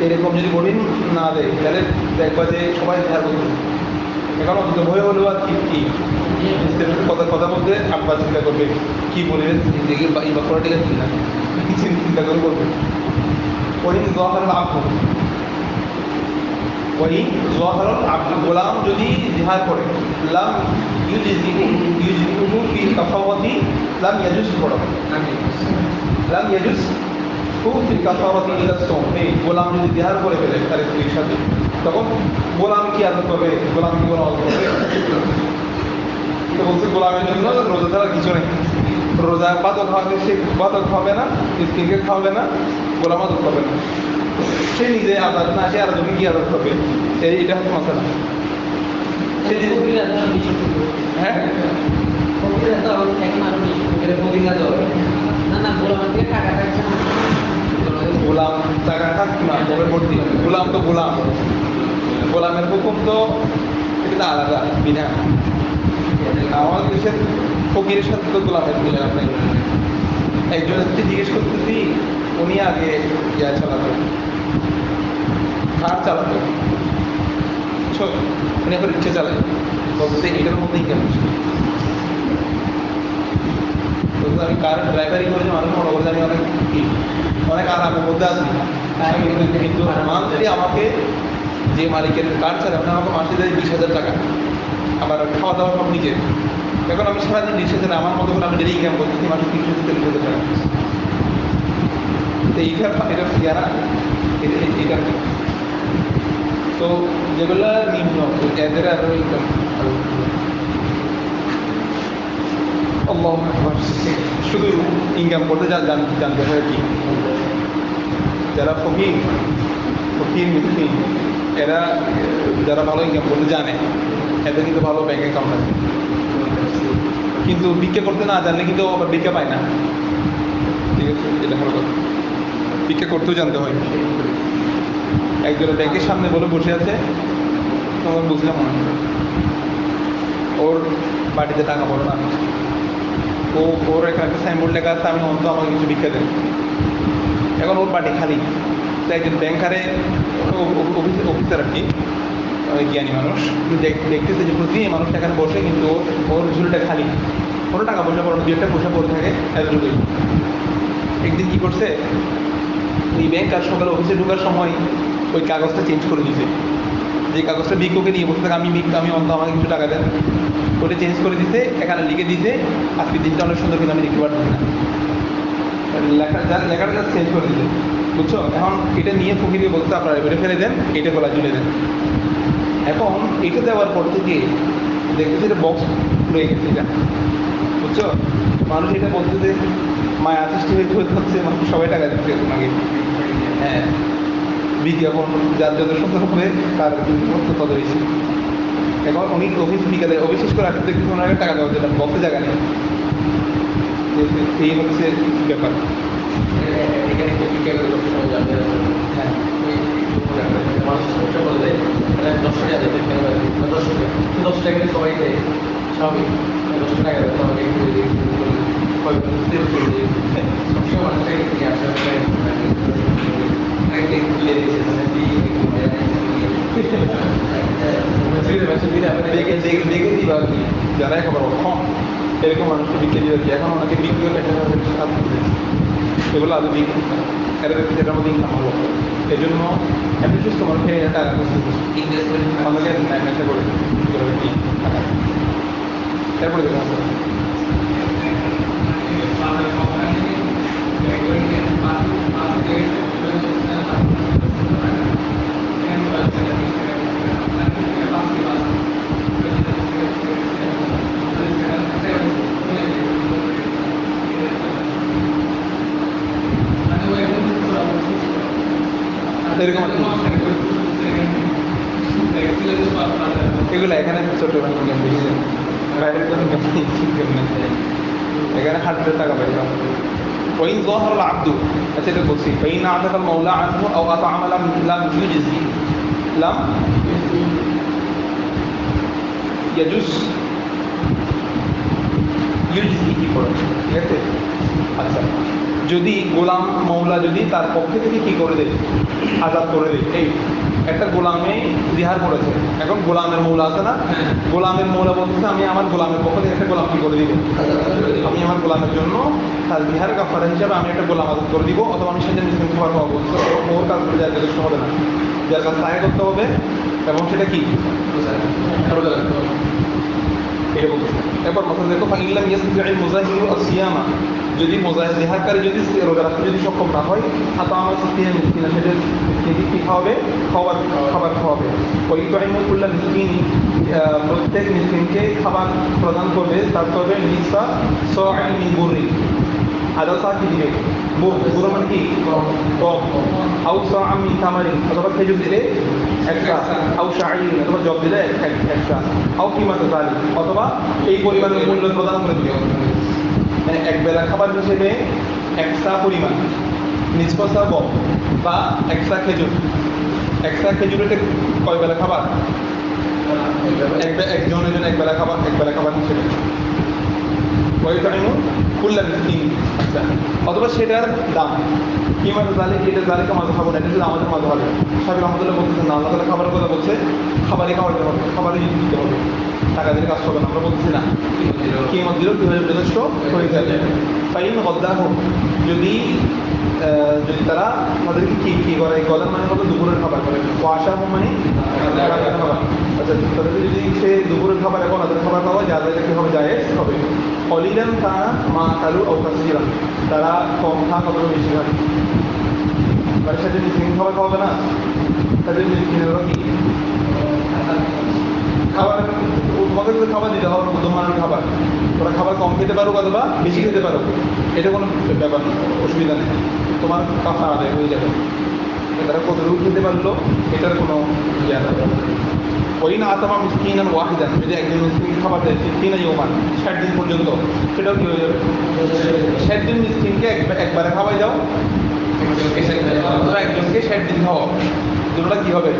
এরকম যদি বলিন না দেয় তাহলে দেখবা যে সবাই ধ্যান করবে এখন অন্তত ভয় হলেও আর কি কথা বলতে আব্বা চিন্তা করবে কি বলে জিন্দগির বা এই বাক্যটা ঠিক আছে না চিন্তা করে করবে ওই দোয়া লাভ ওই জহরল আব্দ গোলাম যদি জিহার করে লাম ইউজিবুহু ফি কাফাওয়াতি লাম ইয়াজুজ পড়ো লাম ইয়াজুজ হু ফি কাফাওয়াতি ইলা সাওম এই গোলাম যদি জিহার করে ফেলে তার স্ত্রীর সাথে তখন গোলাম কি আদত করবে গোলাম কি কোনো আদত করবে তো বলছে গোলামের জন্য রোজা ছাড়া কিছু নেই রোজা বাদক খাওয়াবে সে বাদক খাবে না স্ত্রীকে খাওয়াবে না গোলাম আদত করবে না সে নিজে আদাত না সে আরেকজনকে কি আদত করবে এটা হচ্ছে মাসালা সে যদি হ্যাঁ গোলাম টাকা থাক না তবে ভর্তি গোলাম তো গোলাম গোলামের হুকুম তো এটা আলাদা বিধান আমাদের দেশের ফকিরের সাথে তো গোলামের মিলাম নাই একজনকে জিজ্ঞেস করতেছি উনি আগে ইয়া চালাতো কার চালাতো উনি এখন রিক্সা চালায় বলতে এটার মধ্যেই কেমন আমি কার ড্রাইভারি করে মানুষ মনে করছে আমি অনেক অনেক আরামের মধ্যে আছি কিন্তু মান্থলি আমাকে যে মালিকের কার চালায় আপনি আমাকে মাসে দেয় 20,000 টাকা আবার খাওয়া দাওয়া সব নিজের এখন আমি সারাদিন রিক্সা চালাই আমার মতো করে আমি ডেলি ইনকাম করতেছি মাসে 30,000 টাকা তো এইটা এটা ইয়ারা এটা তো যেগুলো নিম্ন এদের আরো ইনকাম শুধু ইনকাম করতে জানতে হয় কি যারা ফকির মিসকিন এরা যারা ভালো ইনকাম করতে জানে এদের কিন্তু ভালো ব্যাংক অ্যাকাউন্ট আছে কিন্তু ভিক্ষা করতে না জানলে কিন্তু আবার ভিক্ষা পায় না ঠিক আছে এটা হলো কথা ভিক্ষা করতেও জানতে হয় একজন ব্যাংকের সামনে বলে বসে আছে তখন বুঝলাম মনে হয় ওর বাড়িতে টাকা পড়ো না ওর এখানে একটা সাইনবোর্ড লেখা আছে আমি অন্ত আমাকে কিছু ভিক্ষা দেন এখন ওর বাড়ি খালি তো একজন ব্যাংকারে অফিসার আর কি জ্ঞানী মানুষ দেখতেছে যে প্রতিদিন মানুষ এখানে বসে কিন্তু ওর ঝুলটা খালি কোনো টাকা পয়সা পড়ানো দু একটা পয়সা পড়ে থাকে এতটুকুই একদিন কী করছে এই ব্যাংক আর সকালে অফিসে ঢোকার সময় ওই কাগজটা চেঞ্জ করে দিয়েছে যে কাগজটা ভিক্ষুকে নিয়ে বসে থাকে আমি অন্ত আমাকে কিছু টাকা দেন ওটা চেঞ্জ করে দিতে এখানে লিখে দিতে আজকে দিনটা অনেক সুন্দর কিন্তু আমি লিখতে পারছি না লেখাটা জাস্ট চেঞ্জ করে দিতে বুঝছো এখন এটা নিয়ে ফকিরকে বলতে আপনারা এটা ফেলে দেন এটা গলা ঝুলে দেন এখন এটা দেওয়ার পর থেকে দেখতেছি এটা বক্স রয়ে গেছে এটা বুঝছো মানুষ এটা বলতে যে মায়া সৃষ্টি হয়ে হচ্ছে মানুষ সবাই টাকা দিচ্ছে তোমাকে হ্যাঁ বিজ্ঞাপন যার যত সুন্দর হবে তার তত বেশি এখন উনি অফিস বিকালে অফিস করে আসতে দেখতে ওনাকে টাকা দেওয়া যেটা বলতে জায়গা নেই এই হচ্ছে ব্যাপার হ্যাঁ দশ টাকা সবাই দেয় সবই 10 টাকা দেয় আমাকে সবসময় মানুষটাকে থেকে আসে দেখে দিবা আর কি যারা একেবারে অক্ষম এরকম মানুষকে বিক্রি দিবে কি এখন ওনাকে বিক্রি করে এগুলো আদৌ বিক্রি এটার মধ্যে ইনকাম হলো এই জন্য এমনি সুস্থ মানুষের টাকা আমাকে নেশা করে তারপরে দেখুন এরকম এগুলো এখানে ছোট বাইরের কোনো এখানে 100 টাকা পাইবা وإن ظهر العبد أتيت القدسي فإن أعتق المولى عنه أو أطعم لم يجزي لم يجوز يجزي কি করে ঠিক আছে আচ্ছা যদি গোলাম মৌলা যদি তার পক্ষে থেকে কি করে দেয় আজাদ করে দেয় এই একটা গোলামে জিহার করেছে এখন গোলামের মৌলা আছে না গোলামের মৌলা বলতেছে আমি আমার গোলামের পক্ষ থেকে একটা গোলাম কি করে দিব আমি আমার গোলামের জন্য তার জিহার কাফারা হিসাবে আমি একটা গোলাম আজাদ করে দিব অথবা আমি সেটা নিজে খাবার পাবো ওর কাজ করে যার যথেষ্ট হবে না যার কাজ তাকে করতে হবে এবং সেটা কি রোজা রাখতে হবে। এটা বলতেছে। এরপর কথা দেখো ফাইল্লাম ইয়াসতি'আল মুযাহিরু আসিয়ামা, যদি মুযাহিরকারী যদি রোজা রাখতে যদি সক্ষম না হয়, হাতা আমার সিদ্দিনা মিসকিনা, সেটা কি খাওয়াবে? খাবার খাওয়াবে। ওই ইউতাইমু কুল্লা মিসকিনি, প্রত্যেক মিসকিনকে খাবার প্রদান করবে, তার করবে নিসফা সা'আন মিন বুররি, আধা সা কি দিবে? বুর মানে কি? গম। আও সা'আন মিন তামারিন, অথবা খেজুর দিলে একটা, আও শাঈর, অথবা জব দিলে একটা, আও কিমাতে যালিক, অথবা এই পরিমাণের মূল্য প্রদান করে দিবে। মানে এক বেলা খাবার হিসেবে একটা পরিমাণ নিসফা সা গম বা একটা খেজুর। একটা খেজুরের কয় বেলা খাবার? একজনের জন্য এক বেলা খাবার হিসেবে। ওই টাইমও কুল্লা মিসকিন। আচ্ছা, অথবা সেটার দাম কি মানে জালে কি, এটা জালিকা মাঝে খাবো না, এটা শুধু আমাদের মাঝে হবে। সাহেব রহমতুল্লাহ বলতেছেন না, আল্লাহ তাআলা খাবারের কথা বলছে, খাবারই খাওয়াতে হবে, খাবারই দিতে হবে, টাকা দিয়ে কাজ করবে না। আমরা বলতেছি না কি মত দিলেও কি হয়ে যথেষ্ট হয়ে যাবে। ফাইন গদ্দাহ, যদি তারা তাদেরকে কি করে, গদার মানে হলো দুপুরের খাবার করে, ওয়াশা মানে রাতের খাবার। আচ্ছা, তাদেরকে যদি সে দুপুরের খাবার এবং রাতের খাবার খাওয়া যাদের কি হবে, জায়েজ হবে। অলিলেন তারা মা কালু অবকাশিলাম, তারা কম খাক অথবা বেশি খাক, মানে সাথে মিসকিন খাবার খাওয়াবে না, তাদের মিসকিনের কি খাবার, তোমাদের খাবার দিতে হবে মধ্যমানের খাবার। তোরা খাবার কম খেতে পারো অথবা বেশি খেতে পারো, এটা কোনো ব্যাপার নেই, অসুবিধা নেই, তোমার কাফারা আদায় হয়ে যাবে। তারা কতটুকু খেতে পারলো এটার কোনো ইয়া নেই। ওই না আতামা মিসকিনান ওয়াহিদান, যদি একজন মিসকিন খাবার দেয় 60 ইয়াওমান, 60 দিন পর্যন্ত, সেটাও কি হয়ে যাবে? 60 দিন মিসকিনকে একবারে খাওয়াই দাও, একজনকে 60 দিন খাওয়াও, দুটোটা কি হবে?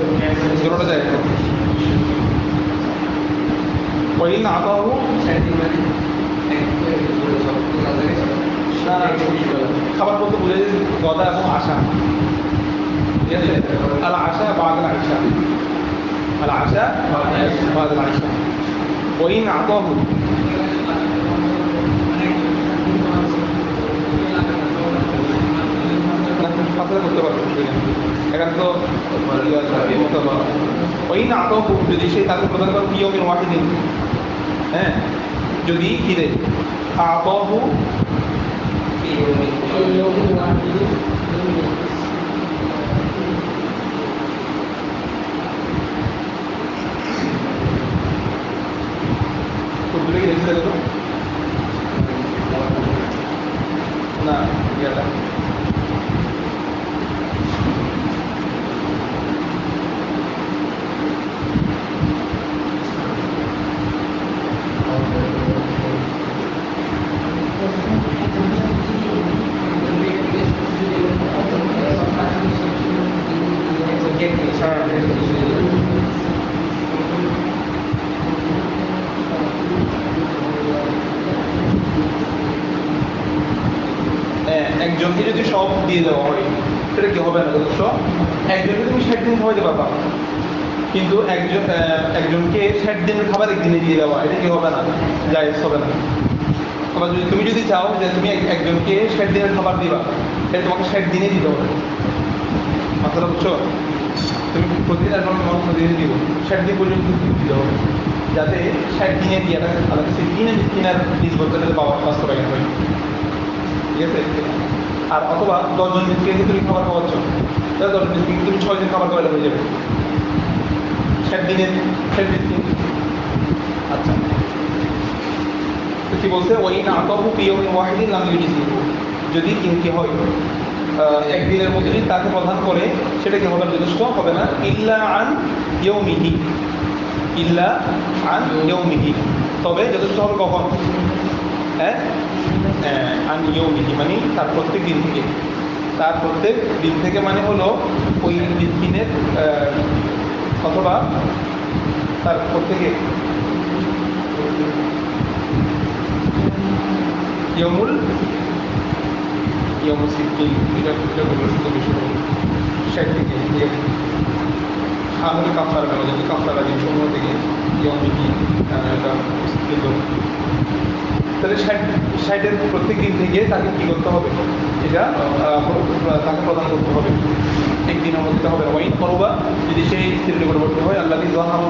দুটোটা যায়। ওই না আতাহু খাবার বলতে বুঝে যে গদা এবং আশা, ঠিক আছে? আল আশা বাদাল আশা, আল আশা বাদাল আশা। ওই না আতাহু ফাসলা করতে পারবো এখানে তো ওই না আতাহু, যদি সে তাকে প্রদান করো কি হবে ওয়াহিদিন, হ্যাঁ, যদি কি দেয় আতাহু কুরদুবে কি লিখতে তো না ইয়াটা একজনকে যদি সব দিয়ে দেওয়া হয় সেটা কি হবে না যথেষ্ট? একজনকে তুমি 60 দিন খাওয়াইতে পারবা, কিন্তু একজনকে 60 দিনের খাবার একদিনে দিয়ে দেওয়া, এটা কি হবে না? জায়েজ হবে না। আবার তুমি যদি চাও যে তুমি একজনকে 60 দিনের খাবার দিবা, এটা তোমাকে 60 দিনে দিতে হবে। মাথাটা বুঝছো? তুমি প্রতিদিন প্রতিদিন দিব, 60 দিন পর্যন্ত দিতে হবে, যাতে 60 দিনে দিয়ে তাহলে সেই দিনে কিনার বীজ বলতে পাওয়া বাস্তবায়ন হয়, ঠিক আছে? আর অথবা 10 জন মিস্ত্রিকে তুমি খাবার খাওয়াচ্ছ, তাহলে 10 জন মিস্ত্রিকে তুমি 6 দিন খাবার খাওয়ালে হয়ে যাবে 60 দিনের 60 মিস্ত্রি। আচ্ছা, তো কি বলছে? ওই না আতাহু ফি ইয়াউমিন ওয়াহিদিন লাম ইউজিবহু, যদি কি হয় একদিনের মধ্যে যদি তাকে প্রদান করে, সেটা কি হবে? যথেষ্ট হবে না। ইল্লা আন ইয়াউমিহি, ইল্লা আন ইয়াউমিহি, তবে যথেষ্ট হবে কখন? হ্যাঁ, আন ইয়াউমিহি মানে তার প্রত্যেক দিন থেকে, তার প্রত্যেক দিন থেকে মানে হলো ওই দিনের অথবা তার প্রত্যেকে ইয়ামুল সিদ্দিন, এটা বললো শুধু বিষয় 60 থেকে আমাদের কাফার বেলা, যদি কাফার দিন সমূহ থেকে ইয়মিহি এটা তাহলে 60-এর প্রত্যেক দিন থেকে তাকে কি করতে হবে, এটা তাকে প্রদান করতে হবে, একদিনের মধ্যে হবে। ওয়াইন করবা, যদি সেই স্ত্রীর নিকটবর্তী হয়, আল্লাহ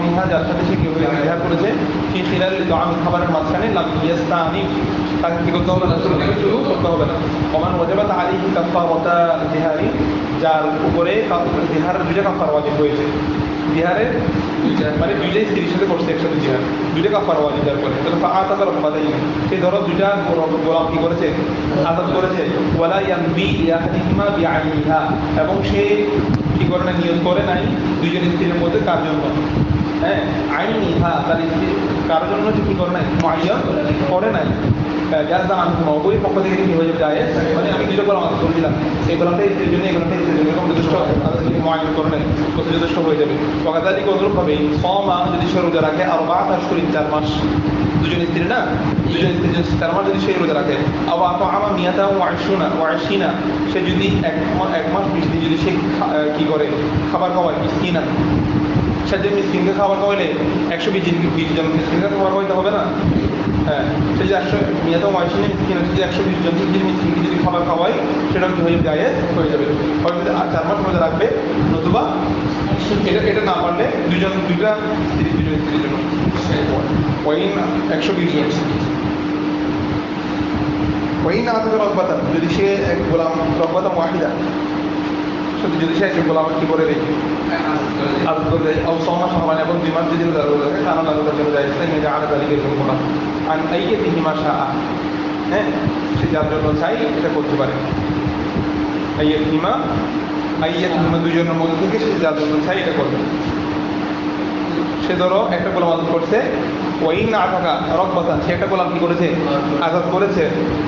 মিহা, যার সাথে সে কি হয়ে বিহার করেছে, সেই খিলাল আমি খাবারের মাঝখানে লামিয়াস্তানি, তাকে কি করতে হবে না, শুরু থেকে শুরু করতে হবে না। ওমান ওয়াজাবাত আলাইহি কাফারাতা জিহারি, যার উপরে জিহারের 2টা কাফারা ওয়াজিব হয়েছে। বিহারের মানে 2টাই স্ত্রীর সাথে করছে একসাথে জিহার, 2টা কাফারা ওয়াজিব যার পরে, তাহলে ফাআতাকা রব্বাতাইন, সেই ধরো 2টা গোলাম কি করেছে, আযাদ করেছে। ওয়ালা ইয়ানবি ইয়াহদিহিমা বিআইনিহা, এবং সে কি করে না, নিয়ত করে নাই 2জন স্ত্রীর মধ্যে কার জন্য, হ্যাঁ আইনিহা, তার স্ত্রী কার জন্য যে কি করে নাই, মুআয়্যান করে নাই। জাযা আনহুমা, ওই পক্ষ থেকে কি হয়ে যাবে, জায়েজ, মানে আমি 2টা গোলাম আযাদ করে দিলাম, এই গোলামটা স্ত্রীর জন্য, এই গোলামটা স্ত্রীর জন্য, এরকম যথেষ্ট মুআয়্যান করে নাই, যথেষ্ট হয়ে যাবে। ওয়াকাযালিকা, অনুরূপভাবে সমা, যদি সে রোজা রাখে, আর 4 আশহুরিন, 4 মাস, 2জন স্ত্রী না, 2জন স্ত্রী 4 মাস যদি সে রোজা রাখে, আবার আমা মিয়াতা ওয়াইশিনা, সে যদি 1 মাস 20 দিন যদি সে কি করে, খাবার খাওয়ায় মিসকিনা, সে যে মিসকিনকে খাবার খাওয়াইলে 120 জন মিসকিনকে খাবার খাওয়াইতে হবে না, হ্যাঁ, সে যে 100 মিয়াতা ওয়াইশিনা মিসকিনা, যদি 120 জন মিসকিনকে যদি খাবার খাওয়ায়, সেটা কি হয়ে যাবে, জায়েজ হয়ে যাবে। হয়তো 4 মাস রোজা রাখবে, নতুবা এটা না পারলে 2টা স্ত্রীর জন্য ওয়াইন 120 জন। ওয়াইন আতাকা রব্বাতান, যদি সে এক গোলাম, রব্বাতান ওয়াহিদা, যদি সে এক গোলাম কি করে রেখে আযাদ করে দেয়, আও সমা শাহবান, এবং 2 মাস যদি রোজা রাখে, কারণ আল্লাহ তাআলা জায়েজ তাই মেজা আলা তালিকা এরকম করা। আর আইয়াতিহিমা শাআ, হ্যাঁ, সে যার জন্য চাই এটা করতে পারে। আইয়াতিহিমা 2জনের মধ্যে থেকে সে যার জন্য চাই এটা করবে। সে ধরো একটা গোলাম আযাদ করছে, ওয়াইন আতাকা রব্বাতান, সে একটা গোলাম কি করেছে, আযাদ করেছে,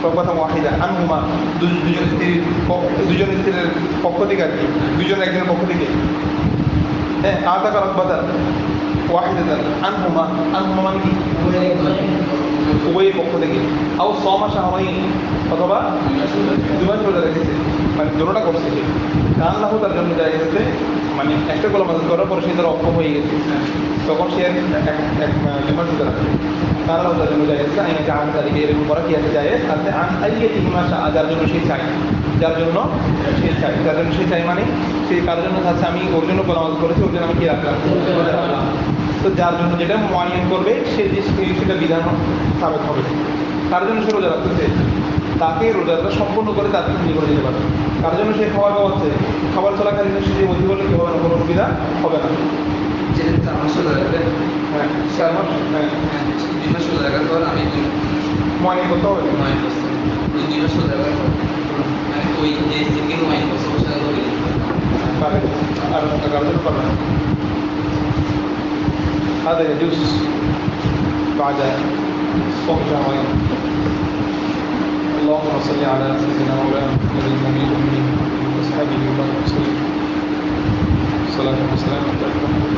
রব্বাতান ওয়াহিদা আনহুমা, 2জন স্ত্রীর পক্ষ থেকে আর কি, 2জন একজনের পক্ষ থেকে, হ্যাঁ, আতাকা রব্বাতান ওয়াহিদাতান আনহুমা মানে কি, উভয়ের পক্ষ থেকে, আও সমা শাহরাইন, অথবা 2 মাস রোজা রেখেছে, মানে দুটোটা করছে সে, আল্লাহ তার জন্য জায়েজ আছে, মানে একটা গোলাম আযাদ করার পরে সে তার অক্ষম হয়ে গেছে, তখন সে 2 মাস রোজা রাখবে, আল্লাহ তার জন্য জায়েজ আছে। আইনা জাআল তালিকা, এরকম করা কি আছে, জায়েজ আছে। আন আইয়াতিহিমা শাআ, যার জন্য সে চায়, মানে সে কার জন্য চাচ্ছে, আমি ওর জন্য গোলাম আযাদ করেছি, ওর জন্য আমি কি রাখলাম, তো যার জন্য যেটা মুআয়্যান করবে, সেটা বিধান সাবেত হবে। কার জন্য সে রোজা রাখতেছে, তাকে রোজাটা সম্পূর্ণ করে তার থেকে করে দিতে পারে। কার জন্য সে খাবার খাওয়াচ্ছে, খাবার চলাকালীন সে অতি করলে কি হবে না, কোনো সুবিধা হবে না। যেহেতু 4 মাস রোজা রাখবে, হ্যাঁ 4 মাস, হ্যাঁ 2 মাস রোজা রাখার পর আমি মুআয়্যান করতে হবে, 2 মাস রোজা রাখার পর আমি ওই যে স্ত্রীকে মুআয়্যান করছে, ওর সাথে করে পারে, আর কার জন্য পারবে না। هذا يجوز بعد صوم شهرين. اللهم صل على سيدنا مولانا محمد النبي الأمي وأصحابه وسلم. الصلاة والسلام على